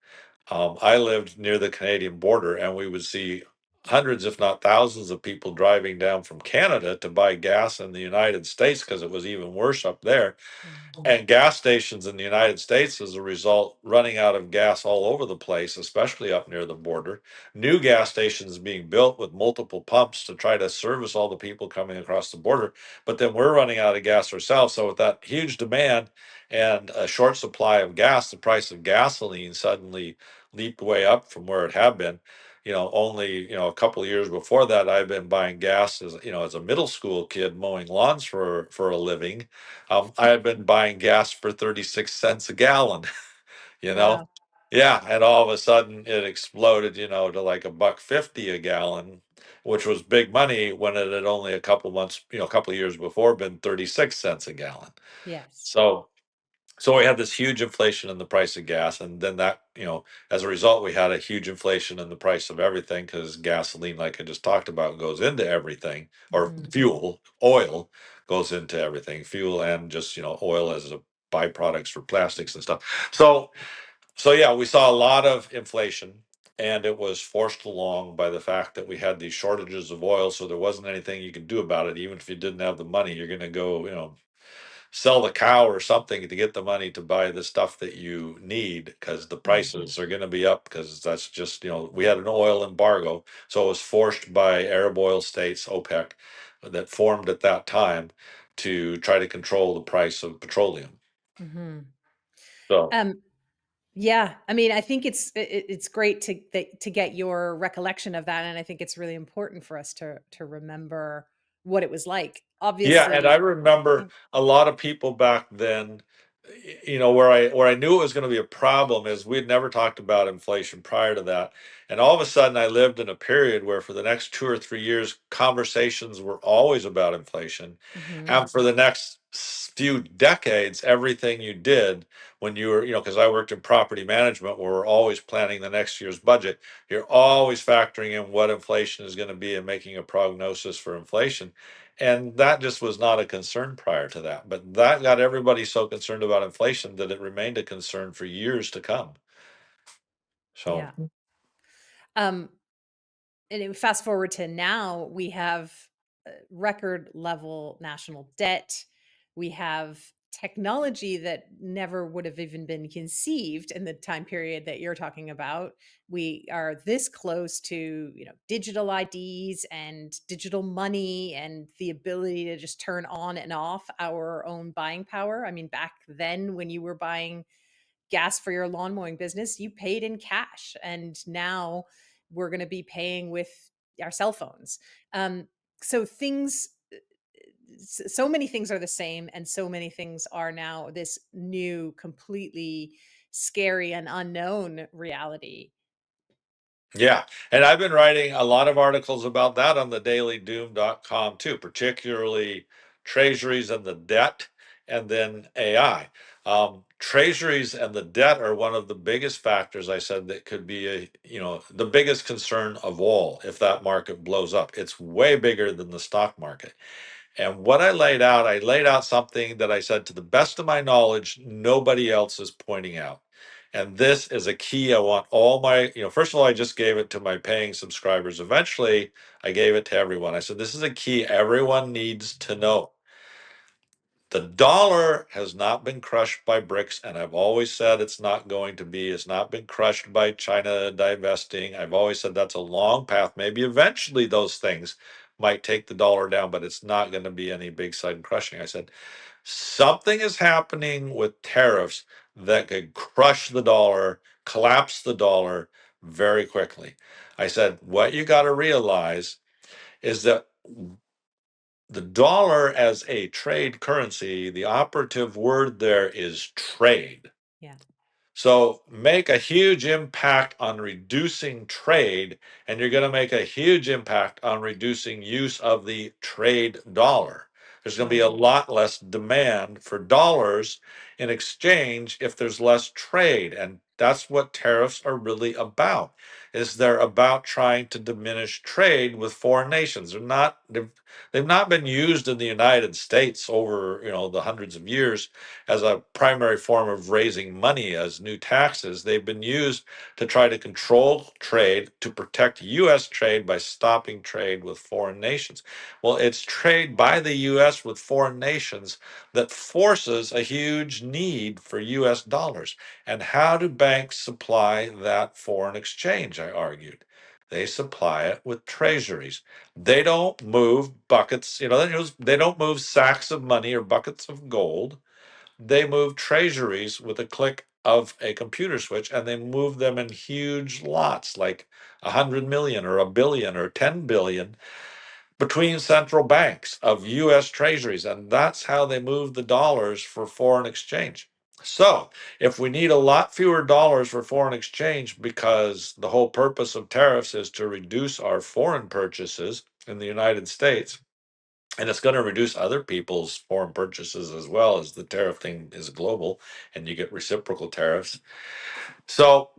Speaker 1: I lived near the Canadian border, and we would see hundreds, if not thousands, of people driving down from Canada to buy gas in the United States because it was even worse up there.
Speaker 2: Mm.
Speaker 1: And gas stations in the United States, as a result, running out of gas all over the place, especially up near the border. New gas stations being built with multiple pumps to try to service all the people coming across the border. But then we're running out of gas ourselves. So, with that huge demand and a short supply of gas, the price of gasoline suddenly leaped way up from where it had been. Only a couple of years before that, I've been buying gas as a middle school kid mowing lawns for a living. I had been buying gas for 36 cents a gallon, you know.
Speaker 2: Wow.
Speaker 1: Yeah, and all of a sudden it exploded, to like a buck 50 a gallon, which was big money when it had only a couple months, a couple of years before been 36 cents a gallon.
Speaker 2: Yes.
Speaker 1: So we had this huge inflation in the price of gas, and then that, as a result, we had a huge inflation in the price of everything because gasoline, like I just talked about, goes into everything, or
Speaker 2: Hmm.
Speaker 1: fuel, oil goes into everything, fuel and just oil as a byproducts for plastics and stuff. So yeah, we saw a lot of inflation, and it was forced along by the fact that we had these shortages of oil, so there wasn't anything you could do about it. Even if you didn't have the money, you're going to go, sell the cow or something to get the money to buy the stuff that you need because the
Speaker 2: Mm.
Speaker 1: prices are going to be up because that's just we had an oil embargo, so it was forced by Arab oil states, OPEC, that formed at that time to try to control the price of petroleum.
Speaker 2: Hmm.
Speaker 1: So
Speaker 2: Um, yeah, I mean, I think it's great to get your recollection of that, and I think it's really important for us to remember what it was like.
Speaker 1: yeah, and I
Speaker 2: Obviously,
Speaker 1: remember
Speaker 2: oh,
Speaker 1: a lot of people back then, where I knew it was going to be a problem is we'd never talked about inflation prior to that. And all of a sudden I lived in a period where for the next 2 or 3 years, conversations were always about inflation.
Speaker 2: mhm,
Speaker 1: And for the next few decades, everything you did when you were, because I worked in property management where we're always planning the next year's budget, you're always factoring in what inflation is going to be and making a prognosis for inflation. And that just was not a concern prior to that. But that got everybody so concerned about inflation that it remained a concern for years to come. So,
Speaker 2: yeah. Um, and fast forward to now, we have record level national debt. We have technology that never would have even been conceived in the time period that you're talking about. We are this close to, digital IDs and digital money and the ability to just turn on and off our own buying power. I mean, back then when you were buying gas for your lawn mowing business, you paid in cash. And now we're going to be paying with our cell phones. So so many things are the same, and so many things are now this new, completely scary and unknown reality.
Speaker 1: yeah. And I've been writing a lot of articles about that on the dailydoom.com too, particularly treasuries and the debt, and then AI. Treasuries and the debt are one of the biggest factors I said that could be the biggest concern of all if that market blows up. It's way bigger than the stock market. And what I laid out something that I said, to the best of my knowledge, nobody else is pointing out. And this is a key. I want all my, first of all, I just gave it to my paying subscribers. Eventually, I gave it to everyone. I said, this is a key everyone needs to know. The dollar has not been crushed by BRICS, and I've always said it's not going to be. It's not been crushed by China divesting. I've always said that's a long path. Maybe eventually those things might take the dollar down, but it's not going to be any big sudden crushing. I said something is happening with tariffs that could crush the dollar, collapse the dollar very quickly. I said, what you got to realize is that the dollar as a trade currency, the operative word there is trade.
Speaker 2: Yeah.
Speaker 1: So make a huge impact on reducing trade, and you're going to make a huge impact on reducing use of the trade dollar. There's going to be a
Speaker 2: Right.
Speaker 1: lot less demand for dollars in exchange if there's less trade. And That's what tariffs are really about. Is they're about trying to diminish trade with foreign nations. They've not been used in the United States over, the hundreds of years as a primary form of raising money as new taxes. They've been used to try to control trade, to protect US trade by stopping trade with foreign nations. Well, it's trade by the US with foreign nations that forces a huge need for US dollars. And how do banks supply that foreign exchange? I argued. They supply it with treasuries. They don't move buckets, they don't move sacks of money or buckets of gold. They move treasuries with a click of a computer switch, and they move them in huge lots, like 100 million or a billion or 10 billion between central banks of US treasuries. And that's how they move the dollars for foreign exchange. So, if we need a lot fewer dollars for foreign exchange because the whole purpose of tariffs is to reduce our foreign purchases in the United States, and it's going to reduce other people's foreign purchases as well, as the tariff thing is global and you get reciprocal tariffs. So,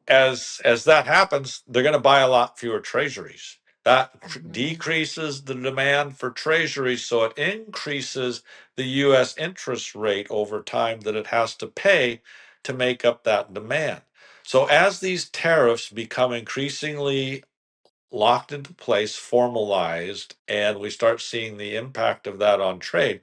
Speaker 1: as that happens, they're going to buy a lot fewer treasuries. That decreases the demand for treasuries, so it increases the US interest rate over time that it has to pay to make up that demand. So as these tariffs become increasingly locked into place, formalized, and we start seeing the impact of that on trade,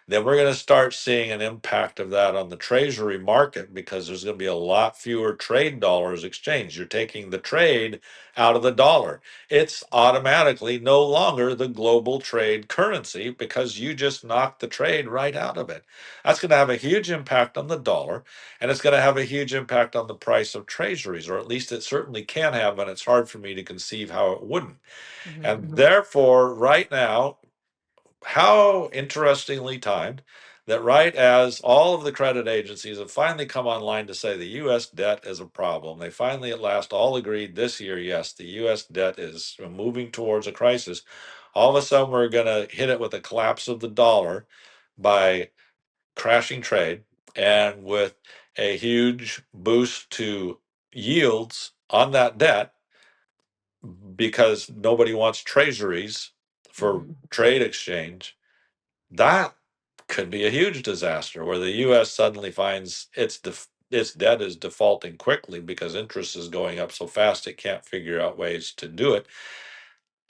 Speaker 1: then we're going to start seeing an impact of that on the treasury market, because there's going to be a lot fewer trade dollars exchanged. You're taking the trade out of the dollar. It's automatically no longer the global trade currency because you just knocked the trade right out of it. That's going to have a huge impact on the dollar, and it's going to have a huge impact on the price of treasuries, or at least it certainly can have, and it's hard for me to conceive how it wouldn't. And therefore, right now, how interestingly timed that right as all of the credit agencies have finally come online to say the US debt is a problem, they finally at last all agreed this year, yes, the US debt is moving towards a crisis. All of a sudden, we're going to hit it with a collapse of the dollar by crashing trade and with a huge boost to yields on that debt, because nobody wants treasuries for trade exchange. That could be a huge disaster where the US suddenly finds its debt is defaulting quickly because interest is going up so fast it can't figure out ways to do it.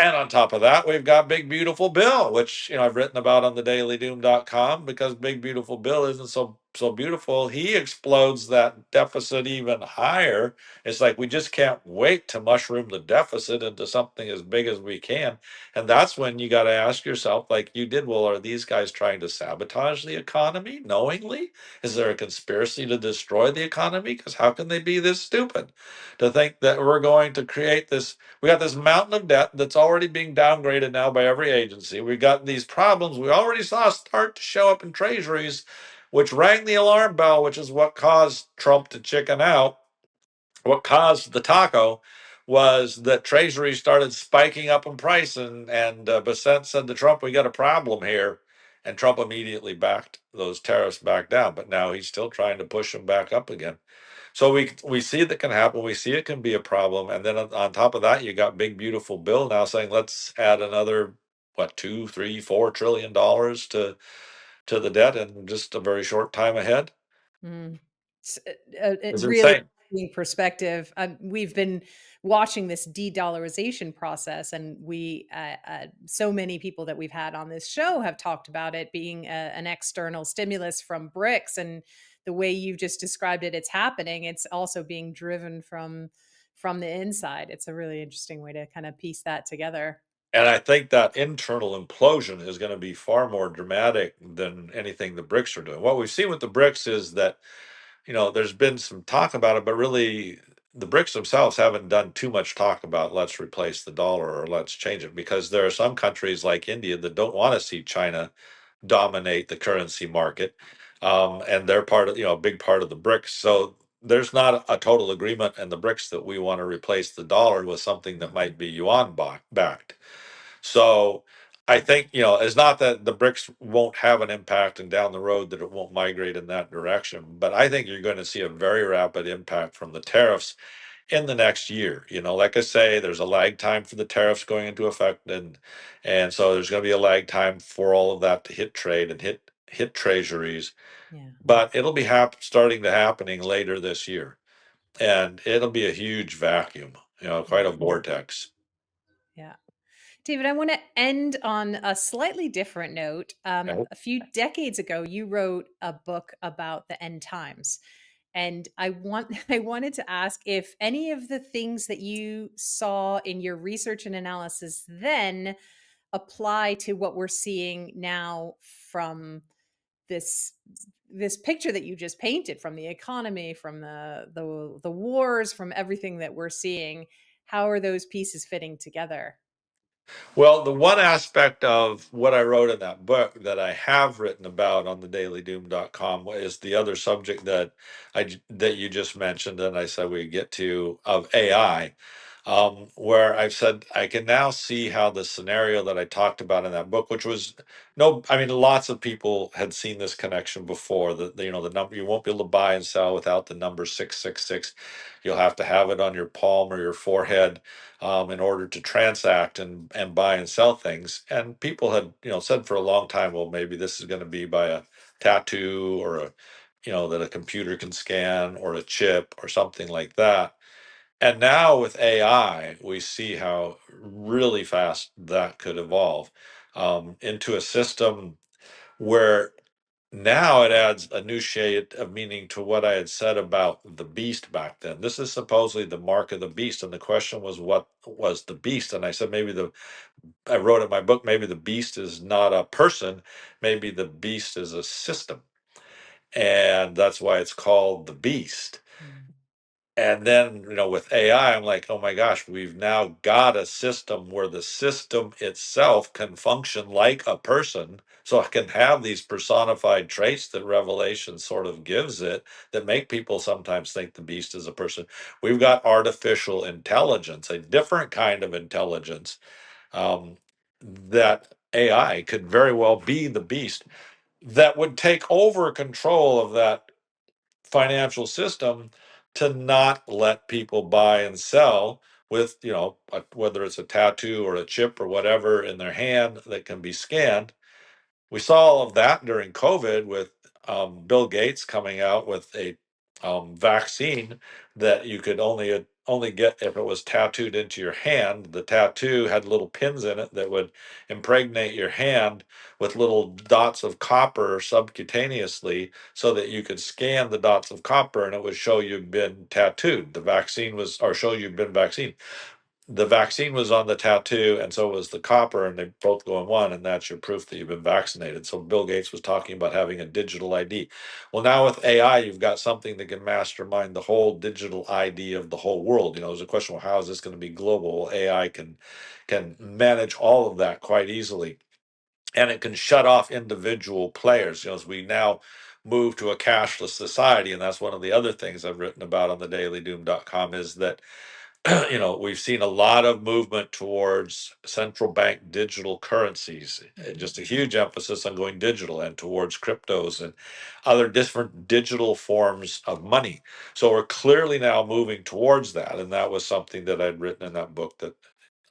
Speaker 1: And on top of that, we've got Big Beautiful Bill, which I've written about on thedailydoom.com, because Big Beautiful Bill isn't so beautiful. He explodes that deficit even higher. It's like we just can't wait to mushroom the deficit into something as big as we can. And that's when you got to ask yourself, like you did, well, are these guys trying to sabotage the economy knowingly? Is there a conspiracy to destroy the economy? Because how can they be this stupid to think that we're going to create this? We got this mountain of debt that's already being downgraded now by every agency. We got these problems we already saw start to show up in treasuries, which rang the alarm bell, which is what caused Trump to chicken out. What caused the taco was that treasuries started spiking up in price, and Bessent said to Trump, "We got a problem here," and Trump immediately backed those tariffs back down. But now he's still trying to push them back up again. So we see that can happen. We see it can be a problem, and then on top of that, you got Big Beautiful Bill now saying let's add another what, 2, 3, 4 trillion dollars to the debt in just a very short time ahead.
Speaker 2: Mm. It
Speaker 1: It's
Speaker 2: really
Speaker 1: insane.
Speaker 2: interesting perspective. We've been watching this de-dollarization process, and so many people that we've had on this show have talked about it being an external stimulus from BRICS, and the way you've just described it, it's happening. It's also being driven from the inside. It's a really interesting way to kind of piece that together.
Speaker 1: And I think that internal implosion is going to be far more dramatic than anything the BRICS are doing. What we've seen with the BRICS is that, there's been some talk about it, but really the BRICS themselves haven't done too much talk about let's replace the dollar or let's change it, because there are some countries like India that don't want to see China dominate the currency market. And they're part of, a big part of the BRICS. So there's not a total agreement in the BRICS that we want to replace the dollar with something that might be yuan backed. So I think, it's not that the BRICS won't have an impact and down the road that it won't migrate in that direction, but I think you're going to see a very rapid impact from the tariffs in the next year. Like I say, there's a lag time for the tariffs going into effect, and so there's going to be a lag time for all of that to hit trade and hit treasuries,
Speaker 2: Yeah.
Speaker 1: but it'll be starting to happening later this year, and it'll be a huge vacuum, quite
Speaker 2: Yeah.
Speaker 1: a vortex.
Speaker 2: Yeah. David, I want to end on a slightly different note. A few decades ago, you wrote a book about the end times. And I wanted to ask if any of the things that you saw in your research and analysis then apply to what we're seeing now from this this picture that you just painted, from the economy, from the wars, from everything that we're seeing. How are those pieces fitting together?
Speaker 1: Well, the one aspect of what I wrote in that book that I have written about on the dailydoom.com is the other subject that you just mentioned, and I said we get to, of AI, where I've said I can now see how the scenario that I talked about in that book, which was no, I mean, lots of people had seen this connection before. The number, you won't be able to buy and sell without the number 666. You'll have to have it on your palm or your forehead, in order to transact and buy and sell things. And people had, said for a long time, well, maybe this is going to be by a tattoo or that a computer can scan, or a chip or something like that. And now with AI, we see how really fast that could evolve, into a system where now it adds a new shade of meaning to what I had said about the beast back then. This is supposedly the mark of the beast. And the question was, what was the beast? And I said, I wrote in my book, maybe the beast is not a person, maybe the beast is a system. And that's why it's called the beast.
Speaker 2: Mm.
Speaker 1: And then, with AI, I'm like, oh my gosh, we've now got a system where the system itself can function like a person. So it can have these personified traits that Revelation sort of gives it, that make people sometimes think the beast is a person. We've got artificial intelligence, a different kind of intelligence, that AI could very well be the beast that would take over control of that financial system, to not let people buy and sell with, whether it's a tattoo or a chip or whatever in their hand that can be scanned. We saw all of that during COVID with, Bill Gates coming out with a, vaccine that you could only get if it was tattooed into your hand. The tattoo had little pins in it that would impregnate your hand with little dots of copper subcutaneously, so that you could scan the dots of copper and it would show you've been tattooed. The vaccine was, or show you've been vaccinated. The vaccine was on the tattoo, and so was the copper, and they both go in one, and that's your proof that you've been vaccinated. So Bill Gates was talking about having a digital ID. Well, now with AI, you've got something that can mastermind the whole digital ID of the whole world. There's a question: well, how is this going to be global? Well, AI can manage all of that quite easily, and it can shut off individual players. As we now move to a cashless society, and that's one of the other things I've written about on the dailydoom.com, is that we've seen a lot of movement towards central bank digital currencies,
Speaker 2: Mhm.
Speaker 1: just a huge emphasis on going digital, and towards cryptos and other different digital forms of money. So we're clearly now moving towards that. And that was something that I'd written in that book, that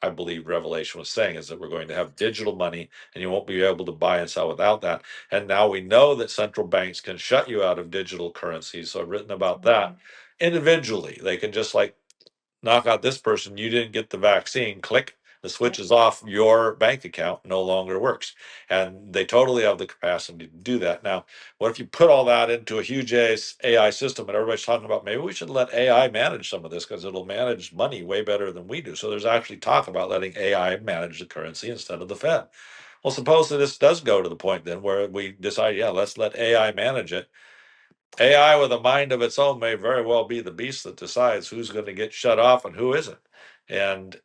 Speaker 1: I believe Revelation was saying, is that we're going to have digital money and you won't be able to buy and sell without that. And now we know that central banks can shut you out of digital currencies. So I've written about that individually. They can just like knock out this person, you didn't get the vaccine, click, the switch
Speaker 2: Yep.
Speaker 1: is off, your bank account no longer works. And they totally have the capacity to do that. Now, what if you put all that into a huge AI system, and everybody's talking about maybe we should let AI manage some of this because it'll manage money way better than we do. So there's actually talk about letting AI manage the currency instead of the Fed. Well, suppose that this does go to the point then where we decide, yeah, let's let AI manage it. AI with a mind of its own may very well be the beast that decides who's going to get shut off and who isn't. And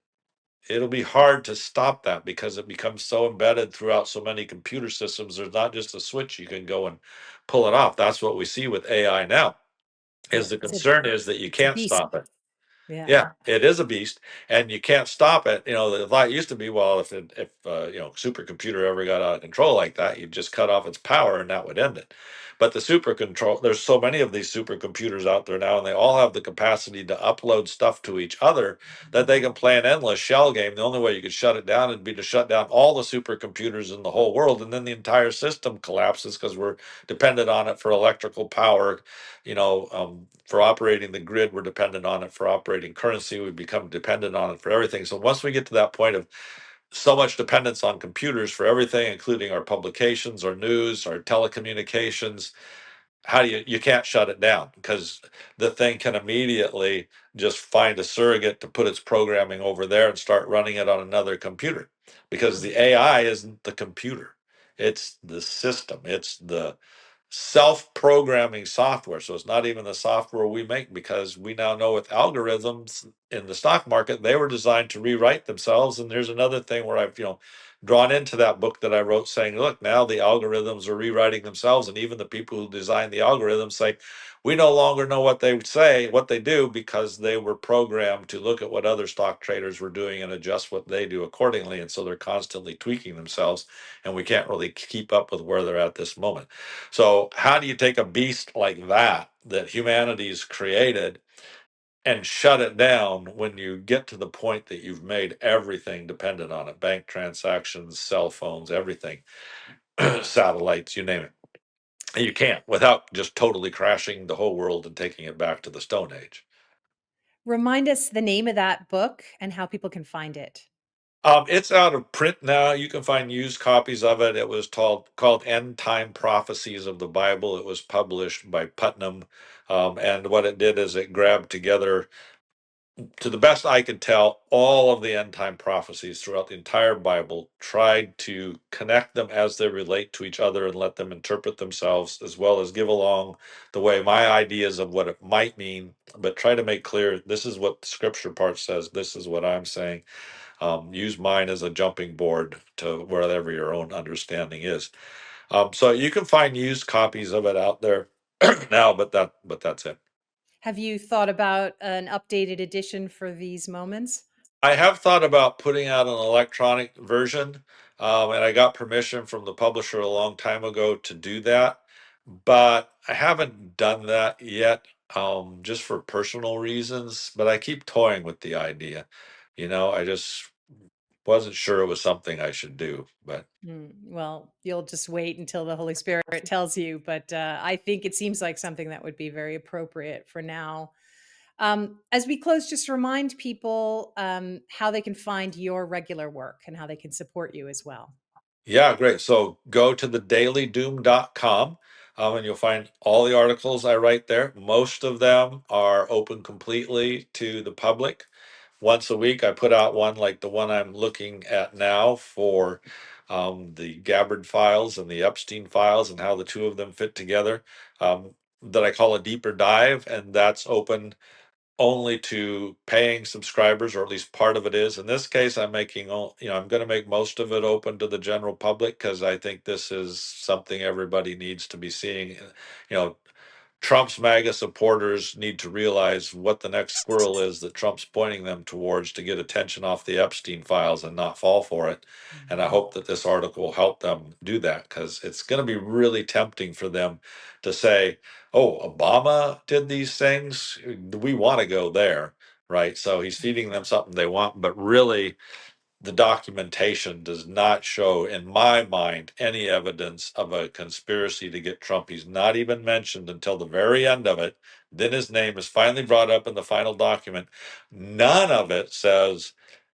Speaker 1: it'll be hard to stop that because it becomes so embedded throughout so many computer systems. There's not just a switch you can go and pull it off. That's what we see with AI now.
Speaker 2: Yeah.
Speaker 1: Is the
Speaker 2: It's a
Speaker 1: concern is that you
Speaker 2: it's a
Speaker 1: can't
Speaker 2: beast.
Speaker 1: stop it.
Speaker 2: Yeah.
Speaker 1: Yeah, it is a beast, and you can't stop it. The thought used to be, well, if supercomputer ever got out of control like that, you'd just cut off its power and that would end it. But there's so many of these supercomputers out there now, and they all have the capacity to upload stuff to each other that they can play an endless shell game. The only way you could shut it down would be to shut down all the supercomputers in the whole world, and then the entire system collapses because we're dependent on it for electrical power. For operating the grid, we're dependent on it. For operating currency, we become dependent on it for everything. So once we get to that point of so much dependence on computers for everything, including our publications, our news, our telecommunications, how do you can't shut it down, because the thing can immediately just find a surrogate to put its programming over there and start running it on another computer, because the AI isn't the computer, it's the system, it's the self-programming software. So it's not even the software we make, because we now know with algorithms in the stock market, they were designed to rewrite themselves. And there's another thing where I've drawn into that book that I wrote, saying, look, now the algorithms are rewriting themselves, and even the people who designed the algorithms say, we no longer know what they say, what they do, because they were programmed to look at what other stock traders were doing and adjust what they do accordingly. And so they're constantly tweaking themselves, and we can't really keep up with where they're at this moment. So how do you take a beast like that humanity's created, and shut it down when you get to the point that you've made everything dependent on it? Bank transactions, cell phones, everything, satellites, you name it. And you can't, without just totally crashing the whole world and taking it back to the Stone Age.
Speaker 2: Remind us the name of that book and how people can find it.
Speaker 1: It's out of print now. You can find used copies of it. It was called End Time Prophecies of the Bible. It was published by Putnam. And what it did is it grabbed together, to the best I could tell, all of the end time prophecies throughout the entire Bible, tried to connect them as they relate to each other and let them interpret themselves, as well as give along the way my ideas of what it might mean, but try to make clear this is what the scripture part says, this is what I'm saying. Use mine as a jumping board to wherever your own understanding is. So you can find used copies of it out there now, but that's it.
Speaker 2: Have you thought about an updated edition for these moments?
Speaker 1: I have thought about putting out an electronic version, and I got permission from the publisher a long time ago to do that, but I haven't done that yet, just for personal reasons. But I keep toying with the idea. I just wasn't sure it was something I should do, but
Speaker 2: Well, you'll just wait until the Holy Spirit tells you, but I think it seems like something that would be very appropriate for now. As we close, just remind people how they can find your regular work and how they can support you as well.
Speaker 1: yeah, great. So go to thedailydoom.com, and you'll find all the articles I write there. Most of them are open completely to the public. Once a week, I put out one like the one I'm looking at now for the Gabbard files and the Epstein files, and how the two of them fit together, that I call a deeper dive. And that's open only to paying subscribers, or at least part of it is. In this case, I'm I'm going to make most of it open to the general public, because I think this is something everybody needs to be seeing. Trump's MAGA supporters need to realize what the next squirrel is that Trump's pointing them towards, to get attention off the Epstein files and not fall for it. And I hope that this article will help them do that, because it's going to be really tempting for them to say, oh, Obama did these things, we want to go there, right? So he's feeding them something they want, but really the documentation does not show, in my mind, any evidence of a conspiracy to get Trump. He's not even mentioned until the very end of it. Then his name is finally brought up in the final document. None of it says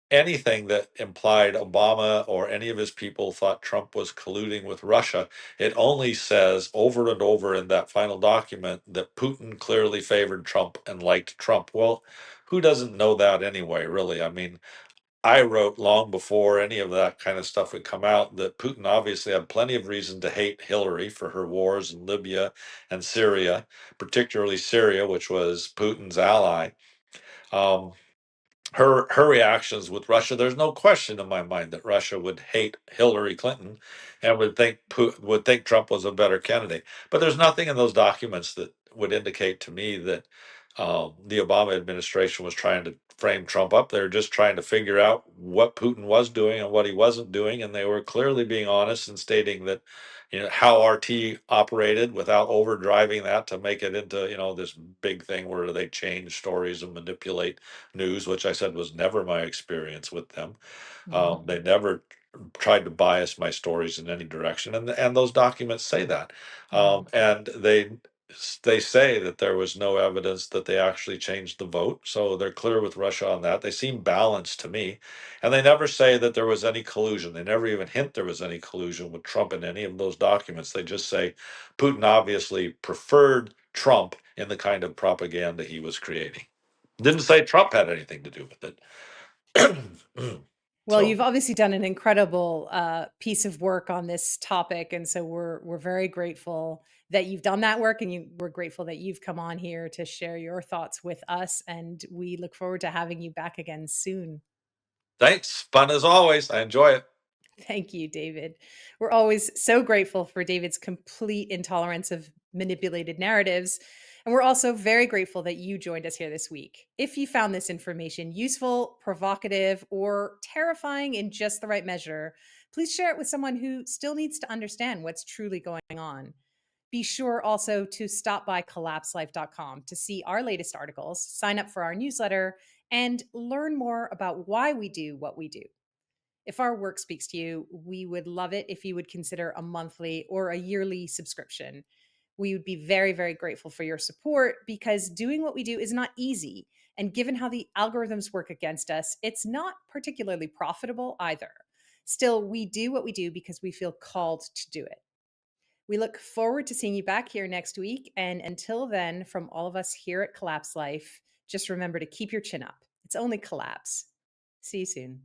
Speaker 1: anything that implied Obama or any of his people thought Trump was colluding with Russia. It only says over and over in that final document that Putin clearly favored Trump and liked Trump. Well, who doesn't know that anyway, really? I mean, I wrote long before any of that kind of stuff would come out that Putin obviously had plenty of reason to hate Hillary for her wars in Libya and Syria, particularly Syria, which was Putin's ally. Um, her reactions with Russia, there's no question in my mind that Russia would hate Hillary Clinton and would think Trump was a better candidate. But there's nothing in those documents that would indicate to me that the Obama administration was trying to frame Trump up. They were just trying to figure out what Putin was doing and what he wasn't doing, and they were clearly being honest and stating that, how RT operated without overdriving that to make it into, this big thing where they change stories and manipulate news, which I said was never my experience with them.
Speaker 2: Mhm.
Speaker 1: They never tried to bias my stories in any direction, and those documents say that.
Speaker 2: Mhm.
Speaker 1: And they say that there was no evidence that they actually changed the vote, so they're clear with Russia on that. They seem balanced to me, and they never say that there was any collusion. They never even hint there was any collusion with Trump in any of those documents. They just say Putin obviously preferred Trump in the kind of propaganda he was creating. Didn't say Trump had anything to do with it.
Speaker 2: Well,
Speaker 1: So
Speaker 2: you've obviously done an incredible piece of work on this topic, and so we're very grateful that you've done that work, and we're grateful that you've come on here to share your thoughts with us, and we look forward to having you back again soon.
Speaker 1: thanks. Fun as always. I enjoy it.
Speaker 2: Thank you, David. We're always so grateful for David's complete intolerance of manipulated narratives. And we're also very grateful that you joined us here this week. If you found this information useful, provocative, or terrifying in just the right measure, please share it with someone who still needs to understand what's truly going on. Be sure also to stop by collapselife.com to see our latest articles, sign up for our newsletter, and learn more about why we do what we do. If our work speaks to you, we would love it if you would consider a monthly or a yearly subscription. We would be very, very grateful for your support because doing what we do is not easy. And given how the algorithms work against us, it's not particularly profitable either. Still, we do what we do because we feel called to do it. We look forward to seeing you back here next week. And until then, from all of us here at Collapse Life, just remember to keep your chin up. It's only collapse. See you soon.